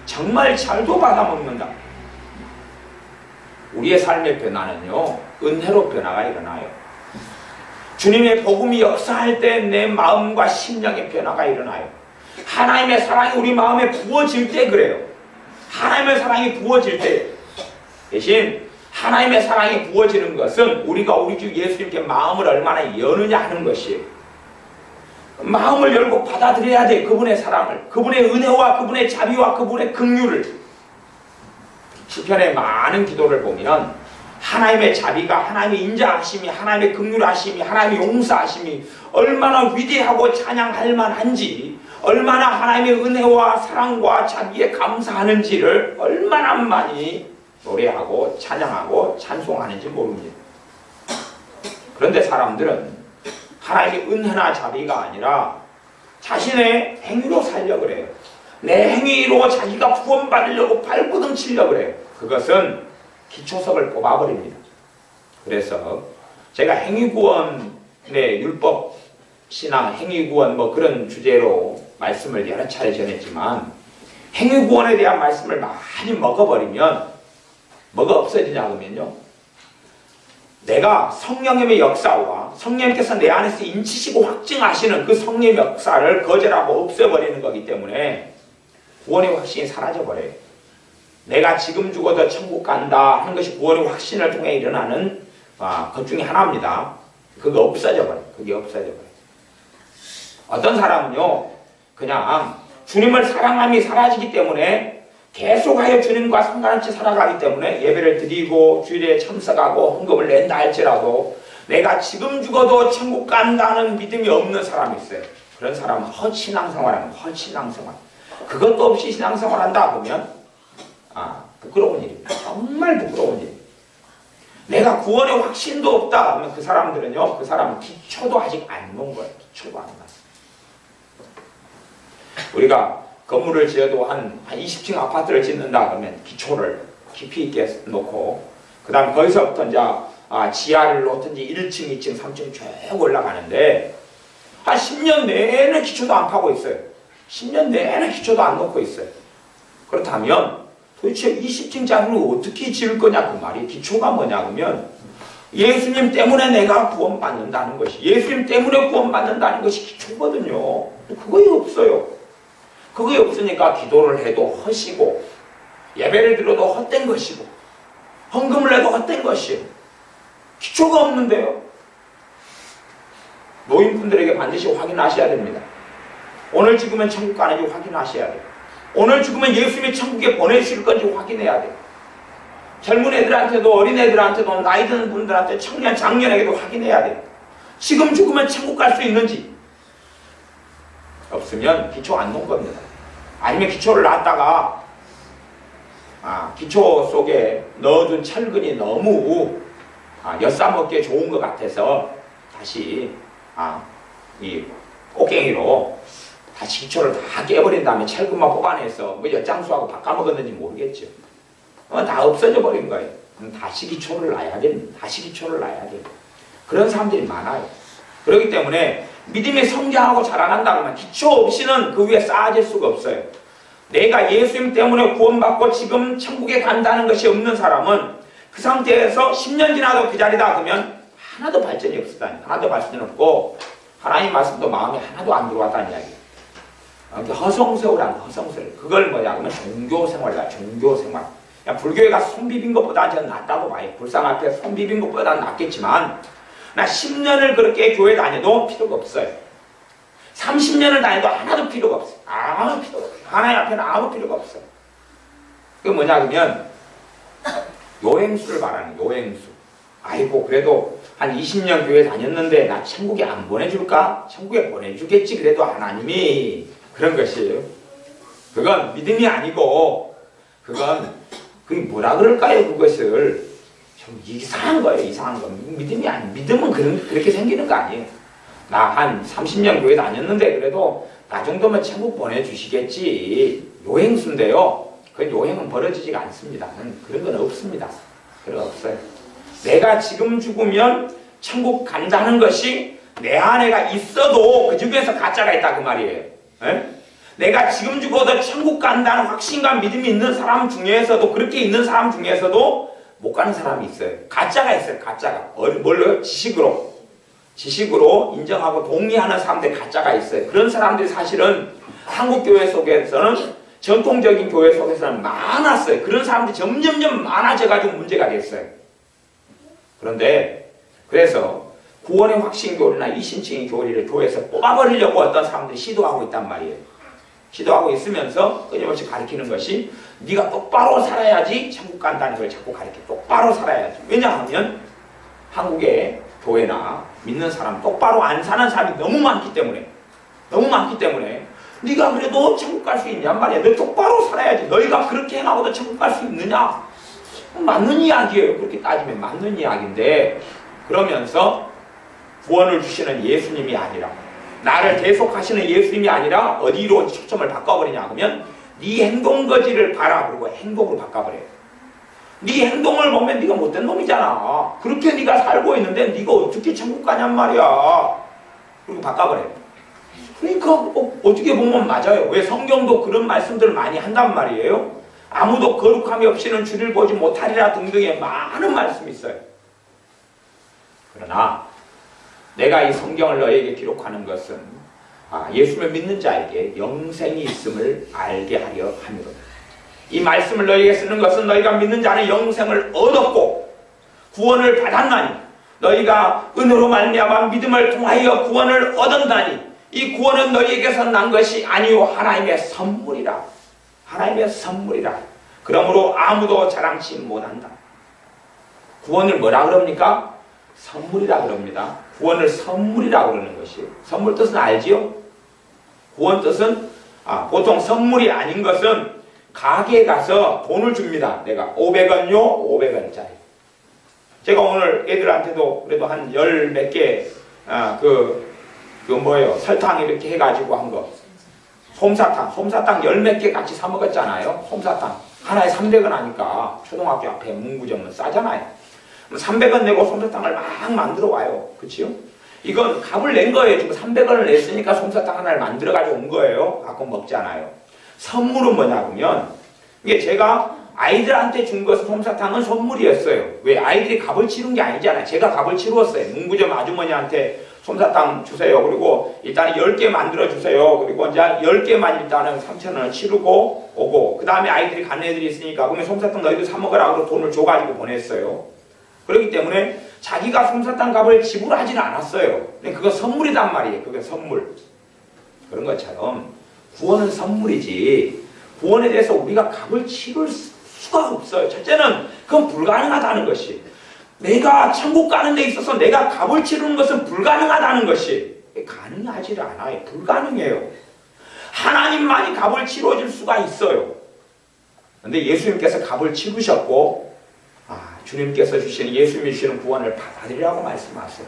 정말 잘도 받아먹는다. 우리의 삶의 변화는요, 은혜로 변화가 일어나요. 주님의 복음이 역사할 때 내 마음과 심령의 변화가 일어나요. 하나님의 사랑이 우리 마음에 부어질 때 그래요. 하나님의 사랑이 부어질 때. 대신 하나님의 사랑이 부어지는 것은 우리가 우리 주 예수님께 마음을 얼마나 여느냐 하는 것이에요. 마음을 열고 받아들여야 돼. 그분의 사랑을, 그분의 은혜와 그분의 자비와 그분의 긍휼을. 시편의 많은 기도를 보면 하나님의 자비가, 하나님의 인자하심이, 하나님의 긍휼하심이, 하나님의 용서하심이 얼마나 위대하고 찬양할 만한지, 얼마나 하나님의 은혜와 사랑과 자비에 감사하는지를 얼마나 많이 노래하고 찬양하고 찬송하는지 모릅니다. 그런데 사람들은 하나님의 은혜나 자비가 아니라 자신의 행위로 살려고 그래요. 내 행위로 자기가 구원받으려고 발버둥 치려고 그래요. 그것은 기초석을 뽑아버립니다. 그래서 제가 행위구원의 율법 신앙, 행위구원 뭐 그런 주제로 말씀을 여러 차례 전했지만, 행위구원에 대한 말씀을 많이 먹어버리면 뭐가 없어지냐 하면요, 내가 성령님의 역사와 성령님께서 내 안에서 인치시고 확증하시는 그 성령의 역사를 거절하고 없애버리는 거기 때문에 구원의 확신이 사라져버려요. 내가 지금 죽어도 천국 간다 하는 것이 구원의 확신을 통해 일어나는 것 중에 하나입니다. 그거 없어져버려요. 그게 없어져버려요. 어떤 사람은요, 그냥 주님을 사랑함이 사라지기 때문에 계속하여 주님과 상관없이 살아가기 때문에 예배를 드리고 주일에 참석하고 헌금을 낸다 할지라도 내가 지금 죽어도 천국 간다는 믿음이 없는 사람이 있어요. 그런 사람은 헛신앙생활하는 거예요. 헛신앙생활. 그것도 없이 신앙생활한다 보면 부끄러운 일입니다. 정말 부끄러운 일입니다. 내가 구원의 확신도 없다 하면 그 사람들은요, 그 사람은 기초도 아직 안 놓은 거예요. 기초도 안 놨어요. 우리가 건물을 지어도 한 20층 아파트를 짓는다 그러면 기초를 깊이 있게 놓고, 그 다음 거기서부터 이제 지하를 놓든지 1층, 2층, 3층 쭉 올라가는데 한 10년 내내 기초도 안 파고 있어요. 10년 내내 기초도 안 놓고 있어요. 그렇다면 도대체 20층짜리를 어떻게 지을 거냐 그 말이. 기초가 뭐냐 그러면 예수님 때문에 내가 구원받는다는 것이, 예수님 때문에 구원받는다는 것이 기초거든요. 그거에 없어요. 그게 없으니까 기도를 해도 헛이고, 예배를 드려도 헛된 것이고, 헌금을 해도 헛된 것이에요. 기초가 없는데요. 노인분들에게 반드시 확인하셔야 됩니다. 오늘 죽으면 천국 가는지 확인하셔야 돼요. 오늘 죽으면 예수님이 천국에 보내주실 건지 확인해야 돼요. 젊은 애들한테도 어린애들한테도 나이 드는 분들한테 청년, 장년에게도 확인해야 돼요. 지금 죽으면 천국 갈 수 있는지. 없으면 기초 안 놓은 겁니다. 아니면 기초를 놨다가 기초 속에 넣어둔 철근이 너무 엿싸먹기에 좋은 것 같아서 다시 이 꽃갱이로 다시 기초를 다 깨버린 다음에 철근만 뽑아내서 뭐 엿장수하고 바꿔먹었는지 모르겠죠. 다 없어져 버린 거예요. 그럼 다시 기초를 놔야 됩니다. 다시 기초를 놔야 돼요. 그런 사람들이 많아요. 그렇기 때문에 믿음이 성장하고 자라난다 그러면 기초 없이는 그 위에 쌓아질 수가 없어요. 내가 예수님 때문에 구원받고 지금 천국에 간다는 것이 없는 사람은 그 상태에서 10년 지나도 그 자리다 그러면 하나도 발전이 없었다니. 하나도 발전이 없고 하나님 말씀도 마음에 하나도 안 들어왔다는 이야기예요. 허송세월한 허송세월. 그걸 뭐냐 그러면 종교생활이다. 종교생활. 불교에 가서 손 비빈 것보다 저는 낫다고 봐요. 불상 앞에 손 비빈 것보다 낫겠지만 나 10년을 그렇게 교회 다녀도 필요가 없어요. 30년을 다녀도 하나도 필요가 없어요. 아무 필요가 없어요. 하나님 앞에는 아무 필요가 없어요. 그게 뭐냐 그러면 요행수를 말하는 요행수. 아이고 그래도 한 20년 교회 다녔는데 나 천국에 안 보내줄까? 천국에 보내주겠지 그래도 하나님이. 그런 것이에요. 그건 믿음이 아니고 그게 뭐라 그럴까요? 그것을 좀 이상한 거예요. 이상한 거. 믿음이 아니에요. 믿음은 그렇게 생기는 거 아니에요. 나 한 30년 교회 다녔는데 그래도 나 정도면 천국 보내주시겠지. 요행수인데요. 그 요행은 벌어지지가 않습니다. 그런 건 없습니다. 그런 거 없어요. 내가 지금 죽으면 천국 간다는 것이 내 아내가 있어도 그 중에서 가짜가 있다 그 말이에요. 에? 내가 지금 죽어도 천국 간다는 확신과 믿음이 있는 사람 중에서도, 그렇게 있는 사람 중에서도 못 가는 사람이 있어요. 가짜가 있어요. 가짜가. 뭘로요? 지식으로 인정하고 동의하는 사람들이 가짜가 있어요. 그런 사람들이 사실은 한국 교회 속에서는, 전통적인 교회 속에서는 많았어요. 그런 사람들이 점점점 많아져가지고 문제가 됐어요. 그런데 그래서 구원의 확신 교리나 이신칭의 교리를 교회에서 뽑아버리려고 어떤 사람들이 시도하고 있단 말이에요. 시도하고 있으면서 끊임없이 가르치는 것이 네가 똑바로 살아야지 천국 간다는 걸 자꾸 가르쳐. 똑바로 살아야지. 왜냐하면 한국의 교회나 믿는 사람, 똑바로 안 사는 사람이 너무 많기 때문에 네가 그래도 천국 갈 수 있냔 말이야. 너 똑바로 살아야지. 너희가 그렇게 해나고도 천국 갈 수 있느냐? 맞는 이야기예요. 그렇게 따지면 맞는 이야기인데, 그러면서 구원을 주시는 예수님이 아니라, 나를 대속하시는 예수님이 아니라 어디로 초점을 바꿔버리냐 하면 네 행동거지를 봐라. 그리고 행동을 바꿔버려요. 네 행동을 보면 네가 못된 놈이잖아. 그렇게 네가 살고 있는데 네가 어떻게 천국 가냔 말이야. 그리고 바꿔버려요. 그러니까 어떻게 보면 맞아요. 왜 성경도 그런 말씀들을 많이 한단 말이에요. 아무도 거룩함이 없이는 주를 보지 못하리라 등등의 많은 말씀이 있어요. 그러나 내가 이 성경을 너에게 기록하는 것은 예수를 믿는 자에게 영생이 있음을 알게 하려 함이로다. 이 말씀을 너에게 쓰는 것은 너희가 믿는 자는 영생을 얻었고 구원을 받았나니, 너희가 은혜로 말미암아 믿음을 통하여 구원을 얻었나니, 이 구원은 너희에게서 난 것이 아니요 하나님의 선물이라. 하나님의 선물이라. 그러므로 아무도 자랑치 못한다. 구원을 뭐라 그럽니까? 선물이라 그럽니다. 구원을 선물이라 그러는 것이. 선물 뜻은 알지요? 구원 뜻은 보통 선물이 아닌 것은 가게에 가서 돈을 줍니다. 내가 500원요 500원짜리. 제가 오늘 애들한테도 그래도 한 열 몇 개 설탕 이렇게 해가지고 한 거, 솜사탕 열 몇 개 같이 사 먹었잖아요. 솜사탕 하나에 300원 하니까 초등학교 앞에 문구점은 싸잖아요. 300원 내고 솜사탕을 막 만들어 와요. 그치요? 이건 값을 낸 거예요. 지금 300원을 냈으니까 솜사탕 하나를 만들어 가지고 온 거예요. 갖고 먹잖아요. 선물은 뭐냐면, 이게 제가 아이들한테 준 것은 솜사탕은 선물이었어요. 왜? 아이들이 값을 치른 게 아니잖아요. 제가 값을 치루었어요. 문구점 아주머니한테 솜사탕 주세요. 그리고 일단 10개 만들어 주세요. 그리고 이제 10개만 일단은 3,000원을 치르고 오고, 그 다음에 아이들이 간 애들이 있으니까 그러면 솜사탕 너희도 사 먹으라 그러고 돈을 줘가지고 보냈어요. 그렇기 때문에 자기가 솜사탕 값을 지불하지는 않았어요. 그건 선물이단 말이에요. 그게 선물. 그런 것처럼 구원은 선물이지, 구원에 대해서 우리가 값을 치를 수가 없어요. 첫째는 그건 불가능하다는 것이, 내가 천국 가는 데 있어서 내가 값을 치르는 것은 불가능하다는 것이, 가능하지 않아요. 불가능해요. 하나님만이 값을 치러줄 수가 있어요. 그런데 예수님께서 값을 치르셨고, 주님께서 주시는, 예수님이 주시는 구원을 받아들이라고 말씀하세요.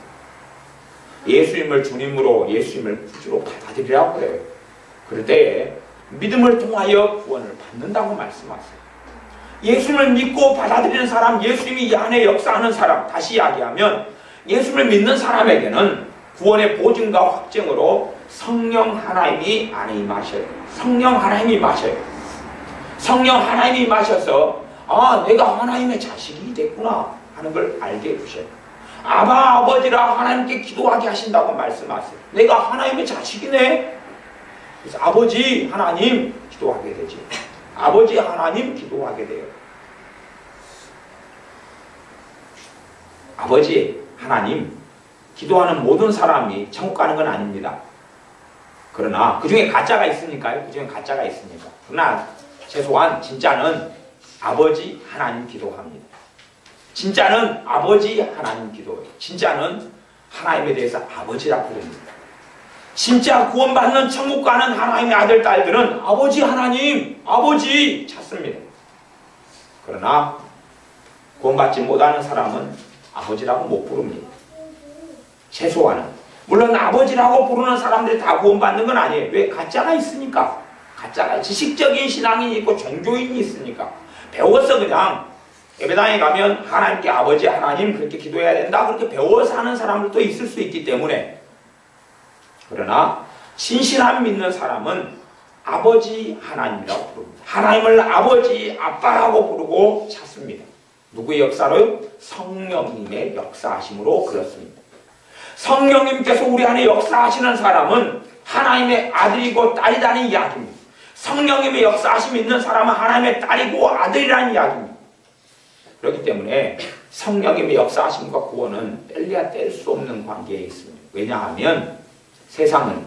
예수님을 주님으로, 예수님을 구주로 받아들이라고 그래요. 그럴 때에 믿음을 통하여 구원을 받는다고 말씀하세요. 예수님을 믿고 받아들이는 사람, 예수님이 이 안에 역사하는 사람, 다시 이야기하면 예수님을 믿는 사람에게는 구원의 보증과 확증으로 성령 하나님이 안에 임하셔요. 성령 하나님이 임하셔요. 성령 하나님이 임하셔서 내가 하나님의 자식이 됐구나 하는 걸 알게 해주셔요. 아버지라 하나님께 기도하게 하신다고 말씀하세요. 내가 하나님의 자식이네. 그래서 아버지 하나님 기도하게 되지. 아버지 하나님 기도하게 돼요. 아버지 하나님 기도하는 모든 사람이 천국 가는 건 아닙니다. 그러나 그 중에 가짜가 있으니까요. 그 중에 가짜가 있으니까. 그러나 최소한 진짜는 아버지 하나님 기도합니다. 진짜는 아버지 하나님 기도해요. 진짜는 하나님에 대해서 아버지라고 부릅니다. 진짜 구원받는 천국 가는 하나님의 아들, 딸들은 아버지 하나님, 아버지 찾습니다. 그러나 구원받지 못하는 사람은 아버지라고 못 부릅니다. 최소한은. 물론 아버지라고 부르는 사람들이 다 구원받는 건 아니에요. 왜? 가짜가 있으니까. 가짜가, 지식적인 신앙인이 있고 종교인이 있으니까. 배워서 그냥 예배당에 가면 하나님께 아버지 하나님 그렇게 기도해야 된다 그렇게 배워서 하는 사람들도 있을 수 있기 때문에 그러나 신실한 믿는 사람은 아버지 하나님이라고 부릅니다. 하나님을 아버지, 아빠라고 부르고 찾습니다. 누구의 역사로요? 성령님의 역사하심으로 그렇습니다. 성령님께서 우리 안에 역사하시는 사람은 하나님의 아들이고 딸이라는 이야기입니다. 성령님의 역사하심이 있는 사람은 하나님의 딸이고 아들이라는 이야기입니다. 그렇기 때문에 성령님의 역사하심과 구원은 뗄래야 뗄 수 없는 관계에 있습니다. 왜냐하면 세상은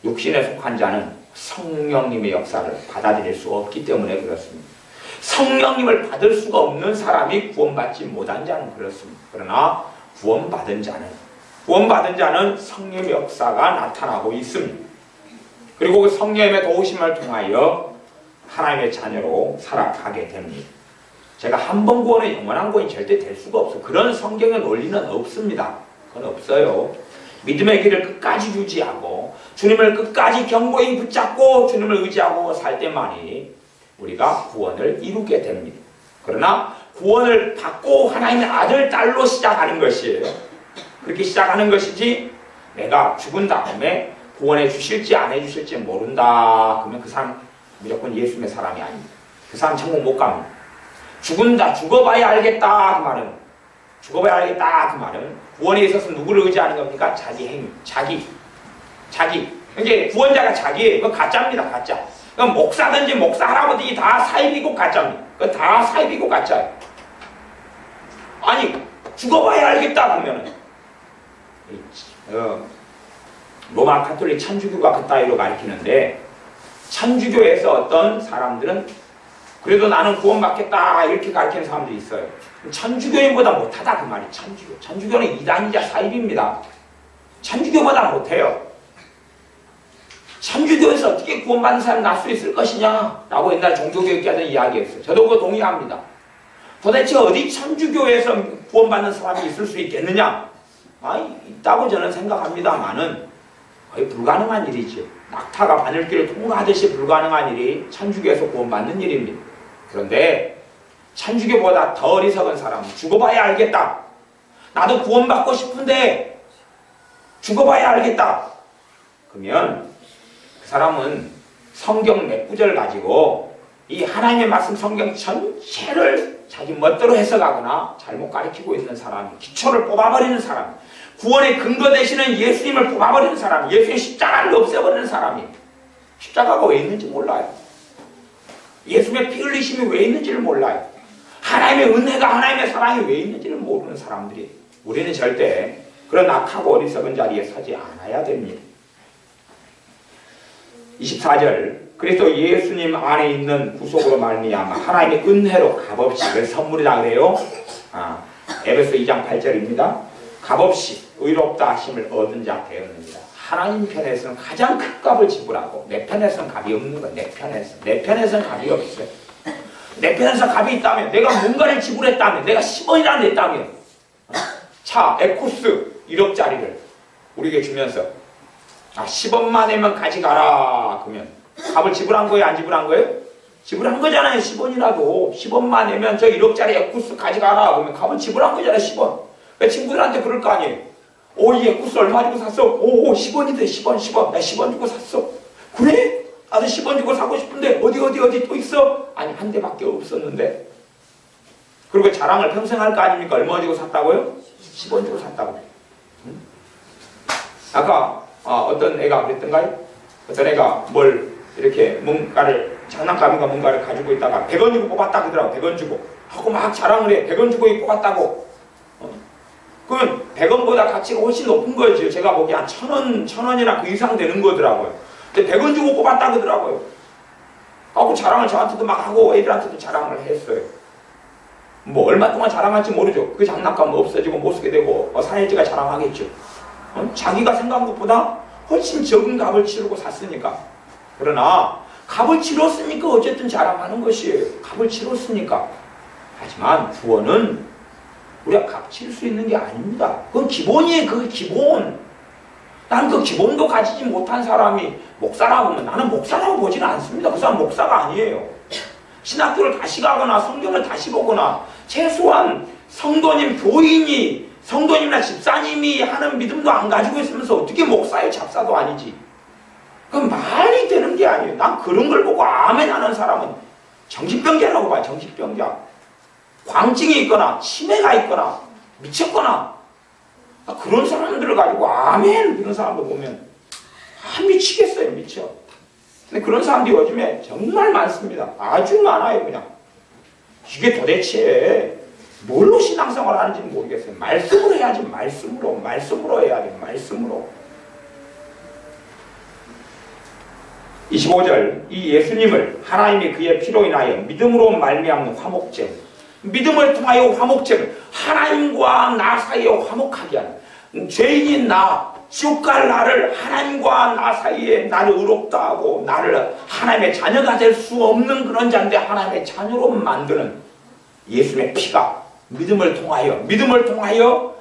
육신에 속한 자는 성령님의 역사를 받아들일 수 없기 때문에 그렇습니다. 성령님을 받을 수가 없는 사람이 구원받지 못한 자는 그렇습니다. 그러나 구원받은 자는 성령의 역사가 나타나고 있습니다. 그리고 그 성령의 도우심을 통하여 하나님의 자녀로 살아가게 됩니다. 제가 한 번 구원은 영원한 구원이 절대 될 수가 없어요. 그런 성경의 논리는 없습니다. 그건 없어요. 믿음의 길을 끝까지 유지하고 주님을 끝까지 견고히 붙잡고 주님을 의지하고 살 때만이 우리가 구원을 이루게 됩니다. 그러나 구원을 받고 하나님의 아들, 딸로 시작하는 것이에요. 그렇게 시작하는 것이지 내가 죽은 다음에 구원해 주실지 안 해주실지 모른다 그러면 그 사람 무조건 예수님의 사람이 아닙니다. 그 사람 천국 못 갑니다. 죽어봐야 알겠다 그 말은 죽어봐야 알겠다 그 말은 구원에 있어서 누구를 의지하는 겁니까? 자기 행위, 자기 이게 구원자가 자기예요. 그건 가짜입니다. 가짜. 그건 목사든지 목사 할아버지 다 사입이고 가짜입니다. 그건 다 사입이고 가짜예요. 아니 죽어봐야 알겠다 그러면은 로마 가톨릭 천주교가 그따위로 가르치는데 천주교에서 어떤 사람들은 그래도 나는 구원받겠다 이렇게 가르치는 사람들이 있어요. 천주교인보다 못하다 그 말이 천주교는 이단이자 사입입니다. 천주교보다 못해요. 천주교에서 어떻게 구원받는 사람이 날 수 있을 것이냐 라고 옛날 종교교육자들이 이야기했어요. 저도 그거 동의합니다. 도대체 어디 천주교에서 구원받는 사람이 있을 수 있겠느냐? 있다고 저는 생각합니다만은 거의 불가능한 일이죠. 낙타가 바늘길을 통과하듯이 불가능한 일이 천주교에서 구원받는 일입니다. 그런데 천주교보다 더 어리석은 사람은 죽어봐야 알겠다. 나도 구원받고 싶은데 죽어봐야 알겠다. 그러면 그 사람은 성경 몇 구절 가지고 이 하나님의 말씀 성경 전체를 자기 멋대로 해석하거나 잘못 가르치고 있는 사람이 기초를 뽑아버리는 사람, 구원의 근거 되시는 예수님을 뽑아버리는 사람, 예수의 십자가를 없애버리는 사람이 십자가가 왜 있는지 몰라요. 예수님의 피 흘리심이 왜 있는지를 몰라요. 하나님의 은혜가 하나님의 사랑이 왜 있는지를 모르는 사람들이 우리는 절대 그런 악하고 어리석은 자리에 서지 않아야 됩니다. 24절 그리스도 예수님 안에 있는 구속으로 말미암아 하나님의 은혜로 값없이 왜 선물이라 그래요? 에베소 2장 8절입니다. 값없이 의롭다 하심을 얻은 자 되었느니라. 하나님 편에서는 가장 큰 값을 지불하고 내 편에서는 값이 없는 거야. 내 편에서는 값이 없어요. 내 편에서 값이 있다면 내가 뭔가를 지불했다면 내가 10원이라도 냈다면 차 에코스 1억짜리를 우리에게 주면서 10원만 내면 가져가라 그러면 값을 지불한 거예요? 안 지불한 거예요? 지불한 거잖아요. 10원이라도 10원만 내면 저 1억짜리 에코스 가져가라 그러면 값을 지불한 거잖아요. 10원. 친구들한테 그럴 거 아니에요. 이 에코스 얼마 주고 샀어? 10원이다. 10원. 나 10원 주고 샀어. 그래? 나도 10원 주고 사고 싶은데 어디 또 있어? 아니 한 대밖에 없었는데. 그리고 자랑을 평생 할 거 아닙니까? 얼마 주고 샀다고요? 10원 주고 샀다고. 응? 아까 어떤 애가 그랬던가요? 어떤 애가 뭘 이렇게 뭔가를 장난감인가 뭔가를 가지고 있다가 100원 주고 뽑았다 그러더라고. 100원 주고 하고 막 자랑을 해. 100원 주고 뽑았다고. 그러면 100원보다 가치가 훨씬 높은 거죠. 제가 보기에 한 1000원이나 그 이상 되는 거더라고요. 근데 100원 주고 뽑았다 그러더라고요. 하고 자랑을 저한테도 막 하고 애들한테도 자랑을 했어요. 뭐 얼마 동안 자랑할지 모르죠. 그 장난감은 없어지고 못 쓰게 되고 사내지가 자랑하겠죠. 자기가 생각한 것보다 훨씬 적은 값을 치르고 샀으니까. 그러나 값을 치렀으니까 어쨌든 자랑하는 것이에요. 값을 치렀으니까. 하지만 구원은 우리가 값 치를 수 있는 게 아닙니다. 그건 기본이에요. 그게 기본. 나는 그 기본도 가지지 못한 사람이 목사라고 하면 나는 목사라고 보지는 않습니다. 그 사람 목사가 아니에요. 신학교를 다시 가거나 성경을 다시 보거나 최소한 성도님 교인이 성도님이나 집사님이 하는 믿음도 안 가지고 있으면서 어떻게 목사의 잡사도 아니지. 그건 말이 되는 게 아니에요. 난 그런 걸 보고 아멘 하는 사람은 정신병자라고 봐. 정신병자. 광증이 있거나 치매가 있거나 미쳤거나 그런 사람들을 가지고 아멘 이런 사람들 보면 미치겠어요. 미쳐. 근데 그런 사람들이 요즘에 정말 많습니다. 아주 많아요. 그냥 이게 도대체 뭘로 신앙생활을 하는지는 모르겠어요. 말씀으로 해야지. 말씀으로 해야 돼. 말씀으로. 25절 이 예수님을 하나님이 그의 피로 인하여 믿음으로 말미암는 화목제물, 믿음을 통하여 화목제물, 하나님과 나 사이에 화목하게 하는, 죄인인 나, 지옥 갈 나를 하나님과 나 사이에 나를 의롭다 하고 나를 하나님의 자녀가 될 수 없는 그런 자인데 하나님의 자녀로 만드는 예수님의 피가 믿음을 통하여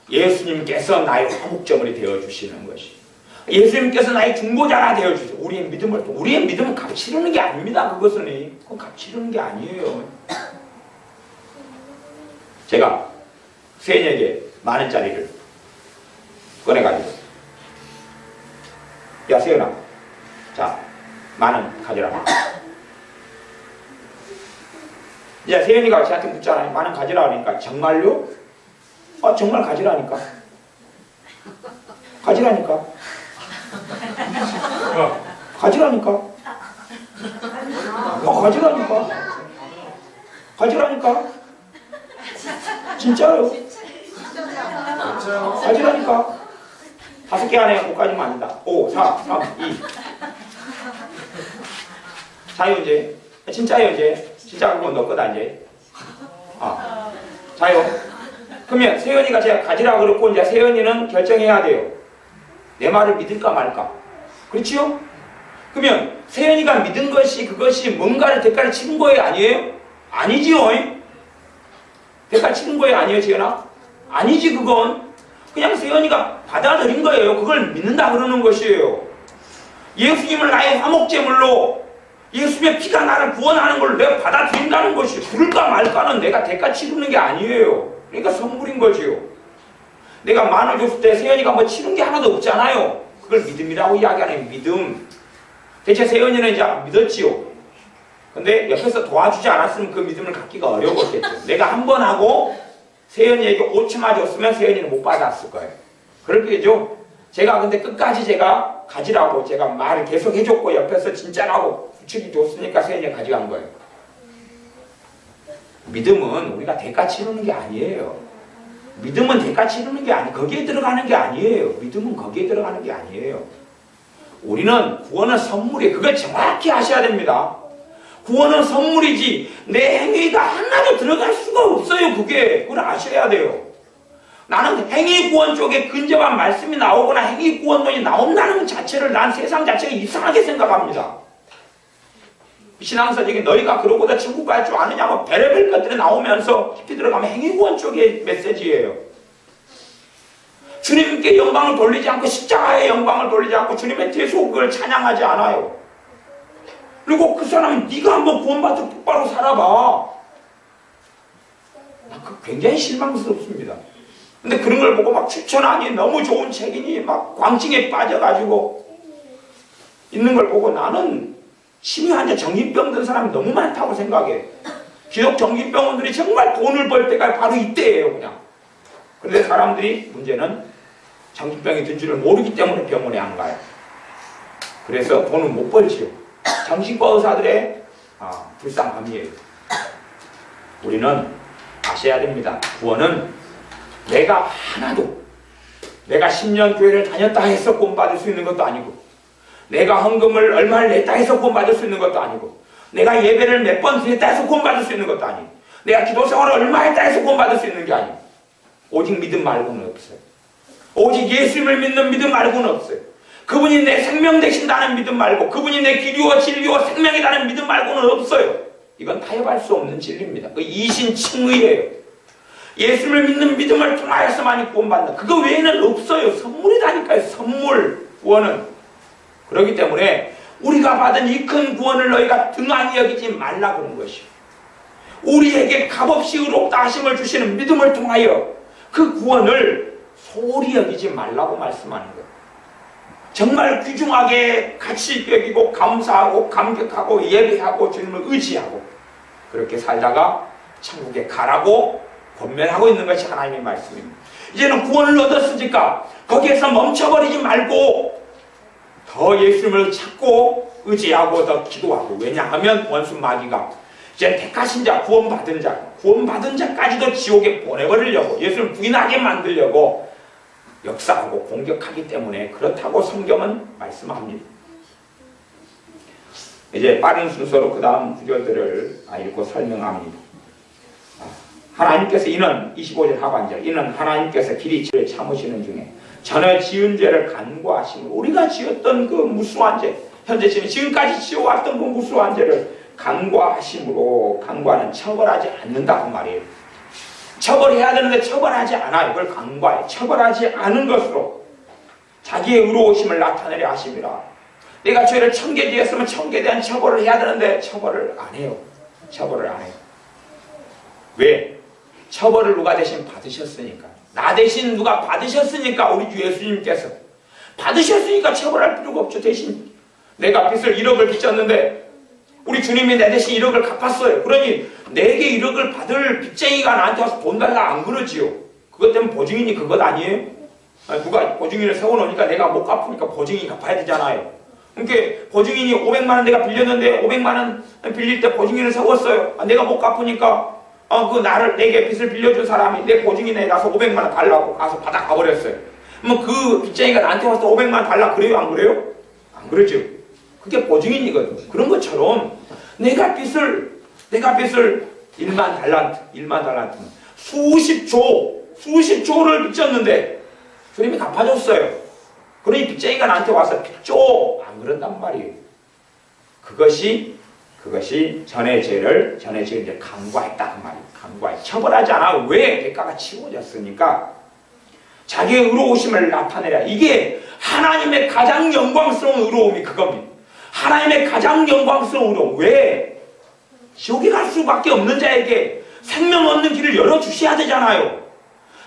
예수님께서 나의 화목제물이 되어주시는 것이, 예수님께서 나의 중보자가 되어주세요. 우리의 믿음은 값치르는 게 아닙니다. 그것은 값치르는 게 아니에요. 제가 세인에게 10,000원짜리를 꺼내가지고, 야 세연아, 자 10,000원 가져라. 이제 세연이가 저한테 묻잖아요. 10,000원 가져라 하니까 정말요? 정말 가지라니까. 가지라니까. 가지라니까. 진짜요. 가지라니까. 5개 안에 못 가지면 안 된다. 5, 4, 3, 2. 자유 이제. 진짜요 이제. 진짜 그건 너 거다 이제. 자유. 그러면 세연이가 제가 가지라 그랬고 이제 세연이는 결정해야 돼요. 내 말을 믿을까 말까. 그렇지요? 그러면 세연이가 믿은 것이 그것이 뭔가를 대가를 치른 거예요? 아니에요? 아니지요. 대가 치른 거예요? 아니에요? 세연아? 아니지. 그건 그냥 세연이가 받아들인 거예요. 그걸 믿는다 그러는 것이에요. 예수님을 나의 화목제물로, 예수님의 피가 나를 구원하는 걸 내가 받아들인다는 것이, 그럴까 말까는 내가 대가 치르는 게 아니에요. 그러니까 선물인 거지요. 내가 10,000원 줬을 때 세연이가 뭐 치른 게 하나도 없잖아요. 그걸 믿음이라고 이야기하는 믿음. 대체 세연이는 이제 믿었지요. 근데 옆에서 도와주지 않았으면 그 믿음을 갖기가 어려웠겠죠. 내가 한 번 하고 세연이에게 5천만 줬으면 세연이는 못 받았을 거예요. 그렇겠죠. 제가 근데 끝까지 제가 가지라고 제가 말을 계속 해줬고 옆에서 진짜라고 부추기 줬으니까 세연이가 가져간 거예요. 믿음은 우리가 대가 치르는 게 아니에요. 믿음은 대가 치르는 게 아니에요. 거기에 들어가는 게 아니에요. 믿음은 거기에 들어가는 게 아니에요. 우리는 구원은 선물이에요. 그걸 정확히 아셔야 됩니다. 구원은 선물이지 내 행위가 하나도 들어갈 수가 없어요. 그걸 아셔야 돼요. 나는 행위 구원 쪽에 근접한 말씀이 나오거나 행위 구원론이 나온다는 것 자체를 난 세상 자체가 이상하게 생각합니다. 신앙서적인 너희가 그러고도 천국 갈 줄 아느냐고 별의별 것들이 나오면서 깊이 들어가면 행위구원 쪽의 메시지예요. 주님께 영광을 돌리지 않고 십자가의 영광을 돌리지 않고 주님의 대속 그걸 찬양하지 않아요. 그리고 그 사람은 네가 한번 구원받고 똑바로 살아봐. 굉장히 실망스럽습니다. 근데 그런 걸 보고 막 추천하니 너무 좋은 책이니 막 광증에 빠져가지고 있는 걸 보고 나는 심히 환자 정신병 든 사람이 너무 많다고 생각해. 기독 정신병원들이 정말 돈을 벌 때가 바로 이때예요. 그냥. 그런데 사람들이 문제는 정신병이 든 줄을 모르기 때문에 병원에 안 가요. 그래서 돈을 못 벌지요. 정신과 의사들의 불쌍함이에요. 우리는 아셔야 됩니다. 구원은 내가 하나도, 내가 10년 교회를 다녔다 해서 구원받을 수 있는 것도 아니고, 내가 헌금을 얼마를 냈다 해서 구원받을 수 있는 것도 아니고, 내가 예배를 몇 번 드렸다 해서 구원받을 수 있는 것도 아니고, 내가 기도생활을 얼마 했다 해서 구원받을 수 있는 게 아니고, 오직 믿음 말고는 없어요. 오직 예수님을 믿는 믿음 말고는 없어요. 그분이 내 생명 되신다는 믿음 말고, 그분이 내 길이요 진리요 생명이라는 믿음 말고는 없어요. 이건 타협할 수 없는 진리입니다. 그 이신칭의예요. 예수를 믿는 믿음을 통하여서만이 구원받는, 그거 외에는 없어요. 선물이라니까요. 선물. 구원은. 그렇기 때문에 우리가 받은 이 큰 구원을 너희가 등한히 여기지 말라 그런 것이요. 우리에게 값없이 의롭다 하심을 주시는 믿음을 통하여 그 구원을 소홀히 여기지 말라고 말씀하는 거예요. 정말 귀중하게 가치 여기고 감사하고 감격하고 예배하고 주님을 의지하고 그렇게 살다가 천국에 가라고 권면하고 있는 것이 하나님의 말씀입니다. 이제는 구원을 얻었으니까 거기에서 멈춰버리지 말고 더 예수님을 찾고 의지하고 더 기도하고, 왜냐하면 원수 마귀가 이제 택하신 자, 구원받은 자까지도 지옥에 보내버리려고, 예수를 부인하게 만들려고 역사하고 공격하기 때문에 그렇다고 성경은 말씀합니다. 이제 빠른 순서로 그 다음 구절들을 읽고 설명합니다. 하나님께서 이는 25절 하반절, 이는 하나님께서 길이 죄를 참으시는 중에 전에 지은 죄를 간구하시고, 우리가 지었던 그 무수한 죄, 현재 지금까지 지어왔던 그 무수한 죄를 간구하심으로, 간구하는 처벌하지 않는다고 말이에요. 처벌해야 되는데 처벌하지 않아요. 그걸 간구해요. 처벌하지 않은 것으로 자기의 의로우심을 나타내려 하심이라. 내가 죄를 1000개 지었으면 1000개에 대한 처벌을 해야 되는데 처벌을 안 해요. 처벌을 안 해요. 왜? 처벌을 누가 대신 받으셨으니까. 나 대신 누가 받으셨으니까. 우리 주 예수님께서 받으셨으니까 처벌할 필요가 없죠. 대신 내가 빚을 1억을 빚졌는데 우리 주님이 내 대신 1억을 갚았어요. 그러니 내게 1억을 받을 빚쟁이가 나한테 와서 돈 달라 안 그러지요. 그것 때문에 보증인이 그것 아니에요? 누가 보증인을 세워놓으니까 내가 못 갚으니까 보증인이 갚아야 되잖아요. 그러니까 보증인이 500만 원 내가 빌렸는데 500만 원 빌릴 때 보증인을 세웠어요. 내가 못 갚으니까 내게 빚을 빌려준 사람이 내 보증인에 가서 500만 원 달라고 가서 받아 가버렸어요. 그러면 그 빚쟁이가 나한테 와서 500만 원 달라 그래요? 안 그래요? 안 그러죠. 그게 보증인이거든. 그런 것처럼 내가 빚을 1만 달란트 수십 조를 빚졌는데 주님이 갚아줬어요. 그러니 빚쟁이가 나한테 와서 빚줘 안 그런단 말이에요. 그것이 전의 죄를 이제 간구했다 그 말이에요. 간구해 처벌하지 않아. 왜? 대가가 치워졌으니까. 자기의 의로우심을 나타내라. 이게 하나님의 가장 영광스러운 의로움이 그겁니다. 하나님의 가장 영광스러운 의로움. 왜? 지옥에 갈 수밖에 없는 자에게 생명 얻는 길을 열어주셔야 되잖아요.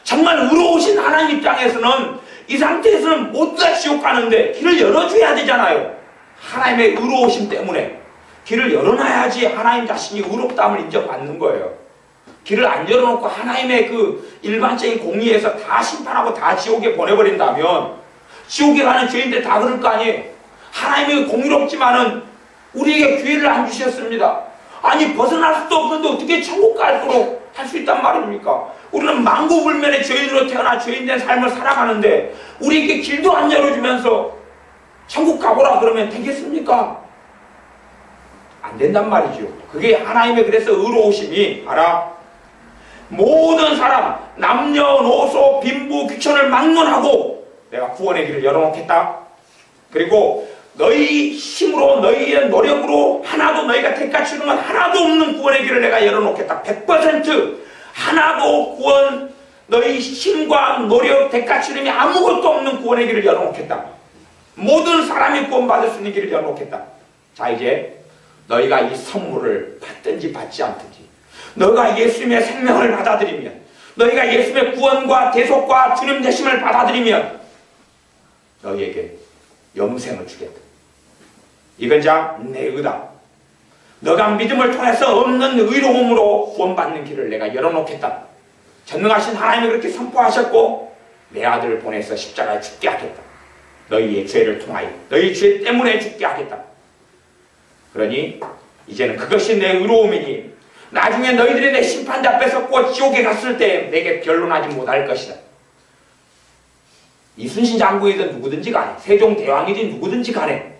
정말 의로우신 하나님 입장에서는 이 상태에서는 모두 다 지옥 가는데 길을 열어줘야 되잖아요. 하나님의 의로우심 때문에 길을 열어놔야지 하나님 자신이 의롭다함을 인정받는 거예요. 길을 안 열어놓고 하나님의 그 일반적인 공의에서 다 심판하고 다 지옥에 보내버린다면 지옥에 가는 죄인들 다 그럴 거 아니에요. 하나님이 공의롭지만은 우리에게 기회를 안 주셨습니다. 아니 벗어날 수도 없는데 어떻게 천국 갈도록 할 수 있단 말입니까? 우리는 만고불면의 죄인으로 태어나 죄인된 삶을 살아가는데 우리에게 길도 안 열어주면서 천국 가보라 그러면 되겠습니까? 안 된단 말이죠. 그게 하나님의 그래서 의로우심이 알아? 모든 사람 남녀노소 빈부 귀천을 막론하고 내가 구원의 길을 열어놓겠다. 그리고 너희 힘으로 너희의 노력으로 하나도 너희가 대가 치는 건 하나도 없는 구원의 길을 내가 열어놓겠다. 100% 하나도 구원 너희 힘과 노력 대가 치름이 아무것도 없는 구원의 길을 열어놓겠다. 모든 사람이 구원받을 수 있는 길을 열어놓겠다. 자 이제 너희가 이 선물을 받든지 받지 않든지 너희가 예수님의 생명을 받아들이면 너희가 예수님의 구원과 대속과 주님 되심을 받아들이면 너희에게 영생을 주겠다. 이건 자 내 의다. 너가 믿음을 통해서 없는 의로움으로 구원받는 길을 내가 열어놓겠다. 전능하신 하나님이 그렇게 선포하셨고 내 아들을 보내서 십자가에 죽게 하겠다. 너희의 죄를 통하여 너희 죄 때문에 죽게 하겠다. 그러니 이제는 그것이 내 의로움이니 나중에 너희들이 내 심판자 뺏었고 지옥에 갔을 때 내게 변론하지 못할 것이다. 이순신 장군이든 누구든지 간에 세종대왕이든 누구든지 간에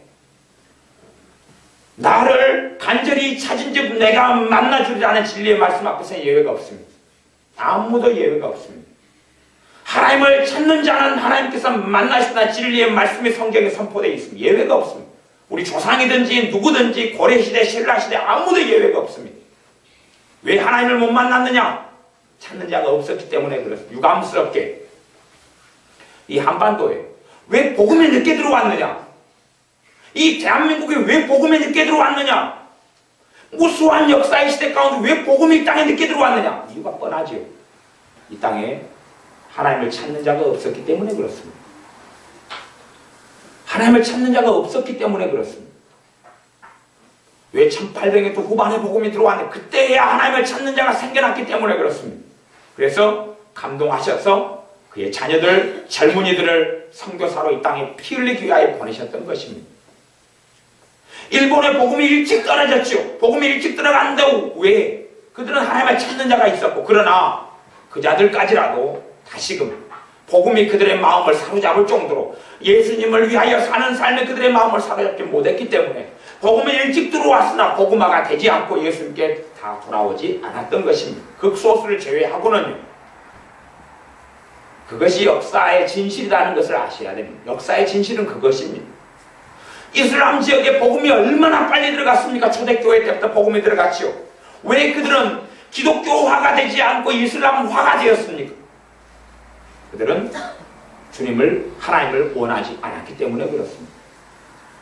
나를 간절히 찾은 즉 내가 만나주리라는 진리의 말씀 앞에서는 예외가 없습니다. 아무도 예외가 없습니다. 하나님을 찾는 자는 하나님께서 만나시다 진리의 말씀이 성경에 선포되어 있습니다. 예외가 없습니다. 우리 조상이든지 누구든지 고려시대 신라시대 아무도 예외가 없습니다. 왜 하나님을 못 만났느냐? 찾는 자가 없었기 때문에 그렇습니다. 유감스럽게 이 한반도에 왜 복음이 늦게 들어왔느냐? 이 대한민국에 왜 복음이 늦게 들어왔느냐? 무수한 역사의 시대 가운데 왜 복음이 이 땅에 늦게 들어왔느냐? 이유가 뻔하지요. 이 땅에 하나님을 찾는 자가 없었기 때문에 그렇습니다. 하나님을 찾는 자가 없었기 때문에 그렇습니다. 왜 1800년도 후반에 복음이 들어왔는데 그때야 하나님을 찾는 자가 생겨났기 때문에 그렇습니다. 그래서 감동하셔서 그의 자녀들, 젊은이들을 선교사로 이 땅에 피 흘리기 위하여 보내셨던 것입니다. 일본의 복음이 일찍 떨어졌죠. 복음이 일찍 들어간다고. 왜? 그들은 하나님을 찾는 자가 있었고, 그러나 그 자들까지라도 다시금 복음이 그들의 마음을 사로잡을 정도로 예수님을 위하여 사는 삶에 그들의 마음을 사로잡지 못했기 때문에 복음이 일찍 들어왔으나 복음화가 되지 않고 예수님께 다 돌아오지 않았던 것입니다. 극소수를 제외하고는요. 그것이 역사의 진실이라는 것을 아셔야 됩니다. 역사의 진실은 그것입니다. 이슬람 지역에 복음이 얼마나 빨리 들어갔습니까? 초대교회 때부터 복음이 들어갔지요. 왜 그들은 기독교화가 되지 않고 이슬람화가 되었습니까? 그들은 주님을, 하나님을 원하지 않았기 때문에 그렇습니다.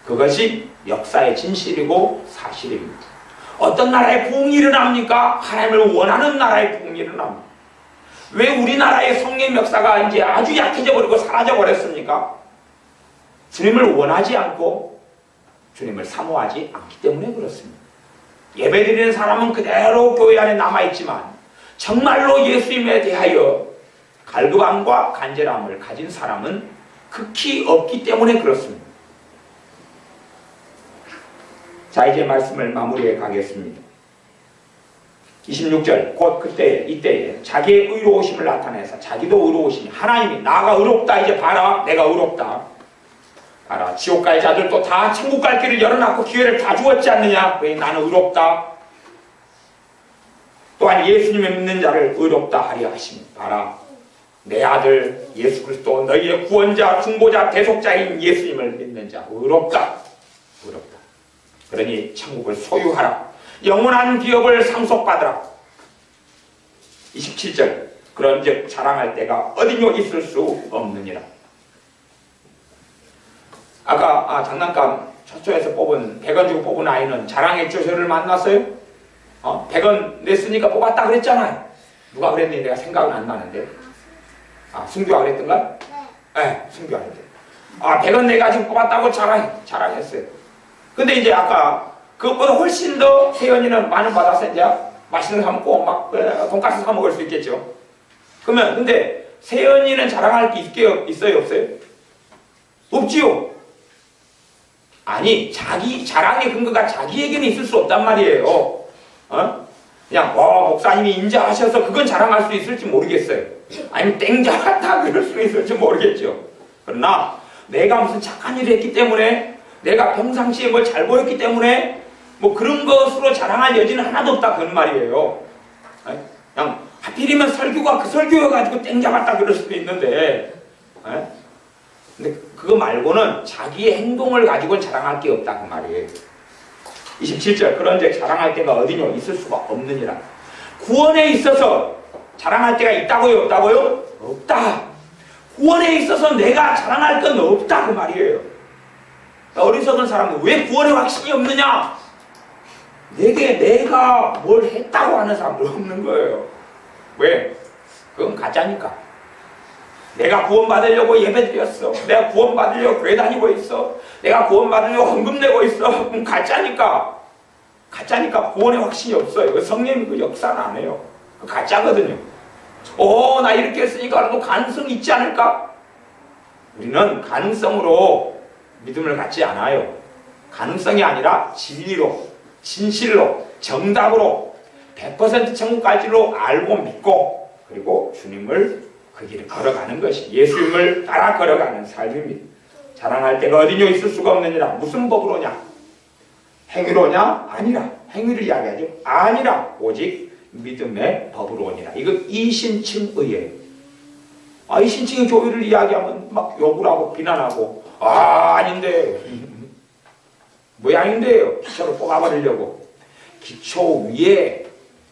그것이 역사의 진실이고 사실입니다. 어떤 나라에 부흥이 일어납니까? 하나님을 원하는 나라에 부흥이 일어납니다. 왜 우리나라의 성령 역사가 이제 아주 약해져 버리고 사라져 버렸습니까? 주님을 원하지 않고 주님을 사모하지 않기 때문에 그렇습니다. 예배드리는 사람은 그대로 교회 안에 남아있지만 정말로 예수님에 대하여 갈급함과 간절함을 가진 사람은 극히 없기 때문에 그렇습니다. 자, 이제 말씀을 마무리해 가겠습니다. 26절, 곧 이때에 자기의 의로우심을 나타내서 자기도 의로우시니 하나님이 나가 의롭다, 이제 봐라, 내가 의롭다. 봐라, 지옥 갈 자들도 다 천국 갈 길을 열어놨고 기회를 다 주었지 않느냐? 왜 나는 의롭다. 또한 예수님을 믿는 자를 의롭다 하려 하시니 봐라, 내 아들 예수 그리스도 너희의 구원자, 중보자, 대속자인 예수님을 믿는 자 의롭다. 의롭다. 그러니 천국을 소유하라. 영원한 기업을 상속받으라. 27절, 그런즉 자랑할 때가 어디뇨 있을 수 없느니라. 아까 장난감 초초에서 뽑은 100원 주고 뽑은 아이는 자랑했죠. 저를 만났어요? 100원 냈으니까 뽑았다 그랬잖아요. 누가 그랬는지 내가 생각은 안 나는데. 승규가 그랬던가? 네, 승규가 그랬대. 100원 내가지고 뽑았다고 자랑했어요. 근데 이제 아까 그것보다 훨씬 더 세연이는 만 원 받아서 이제 맛있는 거 사 먹고 막 돈가스 사 먹을 수 있겠죠. 그러면 근데 세연이는 자랑할 게 있어요, 없어요? 없지요. 아니, 자기 자랑의 근거가 자기에게는 있을 수 없단 말이에요. 그냥 목사님이 인자하셔서 그건 자랑할 수 있을지 모르겠어요. 아니면 땡자같다 그럴 수 있을지 모르겠죠. 그러나 내가 무슨 착한 일을 했기 때문에, 내가 평상시에 뭘 잘 보였기 때문에 뭐 그런 것으로 자랑할 여지는 하나도 없다 그런 말이에요. 그냥 하필이면 설교가 그 설교여가지고 땡잡았다 그럴 수도 있는데, 근데 그거 말고는 자기의 행동을 가지고는 자랑할 게 없다 그 말이에요. 27절, 그런즉 자랑할 때가 어디뇨 있을 수가 없느니라. 구원에 있어서 자랑할 때가 있다고요, 없다고요? 없다. 구원에 있어서 내가 자랑할 건 없다 그 말이에요. 어리석은 사람은 왜 구원의 확신이 없느냐? 내가 뭘 했다고 하는 사람들 없는 거예요. 왜? 그건 가짜니까. 내가 구원받으려고 예배드렸어. 내가 구원받으려고 교회 다니고 있어. 내가 구원받으려고 헌금 내고 있어. 그건 가짜니까. 가짜니까 구원의 확신이 없어요. 성령이 그 역사는 안 해요. 그 가짜거든요. 나 이렇게 했으니까 나도 가능성이 있지 않을까? 우리는 가능성으로 믿음을 갖지 않아요. 가능성이 아니라 진리로, 진실로, 정답으로 100% 천국 갈 줄로 알고 믿고, 그리고 주님을 그 길을 걸어가는 것이 예수님을 따라 걸어가는 삶입니다. 자랑할 때가 어디뇨 있을 수가 없느니라. 무슨 법으로냐? 행위로냐? 아니라. 행위를 이야기하죠. 아니라 오직 믿음의 법으로니라. 이거 이신칭의예요. 이신칭의 교회를 이야기하면 막 욕을 하고 비난하고, 아닌데, 뭐야 아닌데요. 기초를 뽑아버리려고. 기초 위에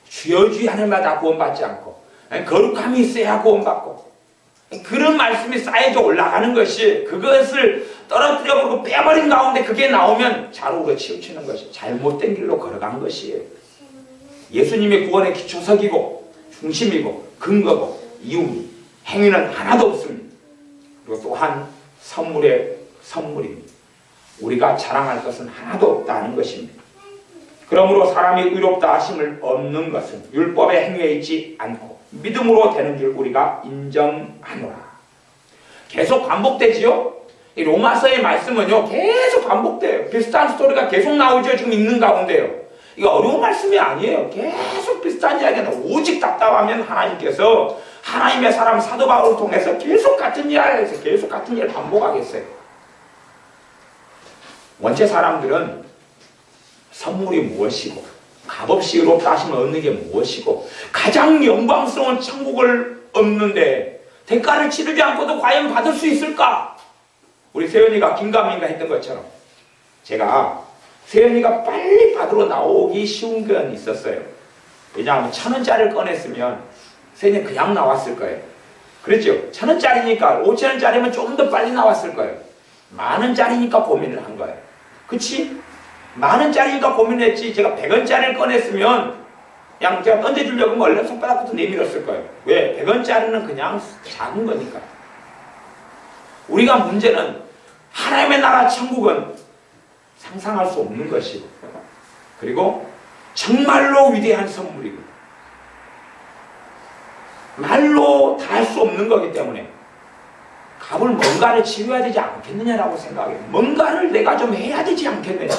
주여주의 하늘마다 구원받지 않고 거룩함이 있어야 구원받고, 그런 말씀이 쌓여져 올라가는 것이, 그것을 떨어뜨려버리고 빼버린 가운데 그게 나오면 좌우로 치우치는 것이 잘못된 길로 걸어간 것이에요. 예수님의 구원의 기초석이고 중심이고 근거고 이유미 행위는 하나도 없습니다. 그리고 또한 선물입니다. 우리가 자랑할 것은 하나도 없다는 것입니다. 그러므로 사람이 의롭다 하심을 얻는 것은 율법의 행위에 있지 않고 믿음으로 되는 줄 우리가 인정하노라. 계속 반복되지요? 이 로마서의 말씀은요, 계속 반복돼요. 비슷한 스토리가 계속 나오죠. 지금 읽는 가운데요. 이거 어려운 말씀이 아니에요. 계속 비슷한 이야기가 오직 답답하면 하나님께서 하나님의 사람 사도 바울을 통해서 계속 같은 이야기를 해서 계속 같은 일을 반복하겠어요. 원체 사람들은 선물이 무엇이고 값없이 의롭다 하심을 얻는 게 무엇이고 가장 영광스러운 천국을 얻는데 대가를 치르지 않고도 과연 받을 수 있을까? 우리 세연이가 김가민이가 했던 것처럼 제가 세연이가 빨리 받으러 나오기 쉬운 건 있었어요. 왜냐하면 1,000원짜리를 꺼냈으면 세연이 그냥 나왔을 거예요. 그렇죠? 1,000원짜리니까 5,000원짜리면 좀 더 빨리 나왔을 거예요. 10,000원짜리니까 고민을 한 거예요. 그치? 10,000원짜리니까 고민했지. 제가 100원짜리를 꺼냈으면 그냥 제가 던져주려고 하면 얼른 손바닥부터 내밀었을 거예요. 왜? 100원짜리는 그냥 작은 거니까. 우리가 문제는 하나님의 나라 천국은 상상할 수 없는 것이고 그리고 정말로 위대한 선물이고 말로 다 할 수 없는 거기 때문에 값을 뭔가를 치러야 되지 않겠느냐라고 생각해요. 뭔가를 내가 좀 해야 되지 않겠느냐.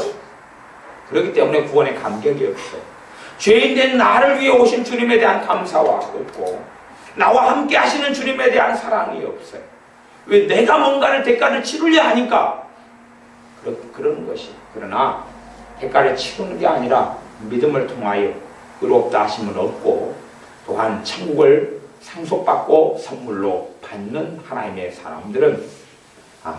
그렇기 때문에 구원에 감격이 없어요. 죄인된 나를 위해 오신 주님에 대한 감사와 없고 나와 함께 하시는 주님에 대한 사랑이 없어요. 왜? 내가 뭔가를 대가를 치르려 하니까 그러는 것이. 그러나 대가를 치르는 게 아니라 믿음을 통하여 의롭다 하심을 얻고 또한 천국을 상속받고 선물로 받는 하나님의 사람들은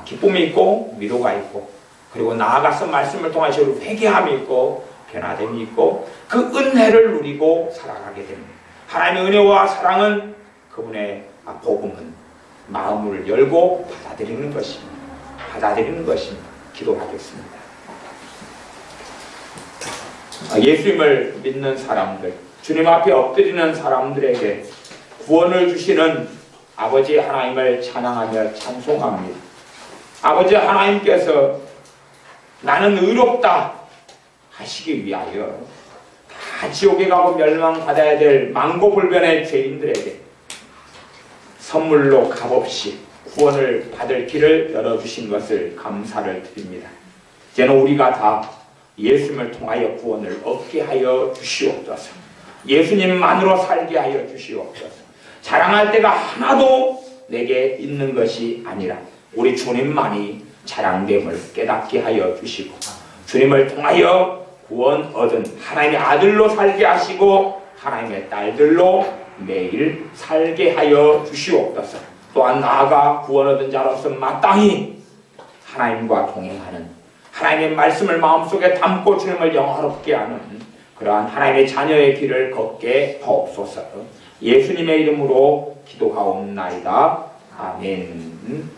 기쁨이 있고 위로가 있고 그리고 나아가서 말씀을 통하여 회개함이 있고 변화됨이 있고 그 은혜를 누리고 살아가게 됩니다. 하나님의 은혜와 사랑은 그분의 복음은 마음을 열고 받아들이는 것입니다. 받아들이는 것입니다. 기도하겠습니다. 예수님을 믿는 사람들, 주님 앞에 엎드리는 사람들에게 구원을 주시는 아버지 하나님을 찬양하며 찬송합니다. 아버지 하나님께서 나는 의롭다 하시기 위하여 다 지옥에 가고 멸망받아야 될 망고불변의 죄인들에게 선물로 값없이 구원을 받을 길을 열어주신 것을 감사를 드립니다. 이제는 우리가 다 예수님을 통하여 구원을 얻게 하여 주시옵소서. 예수님만으로 살게 하여 주시옵소서. 자랑할 때가 하나도 내게 있는 것이 아니라 우리 주님만이 자랑됨을 깨닫게 하여 주시고 주님을 통하여 구원 얻은 하나님의 아들로 살게 하시고 하나님의 딸들로 매일 살게 하여 주시옵소서. 또한 나아가 구원 얻은 자로서 마땅히 하나님과 동행하는 하나님의 말씀을 마음속에 담고 주님을 영화롭게 하는 그러한 하나님의 자녀의 길을 걷게 하옵소서. 예수님의 이름으로 기도하옵나이다. 아멘.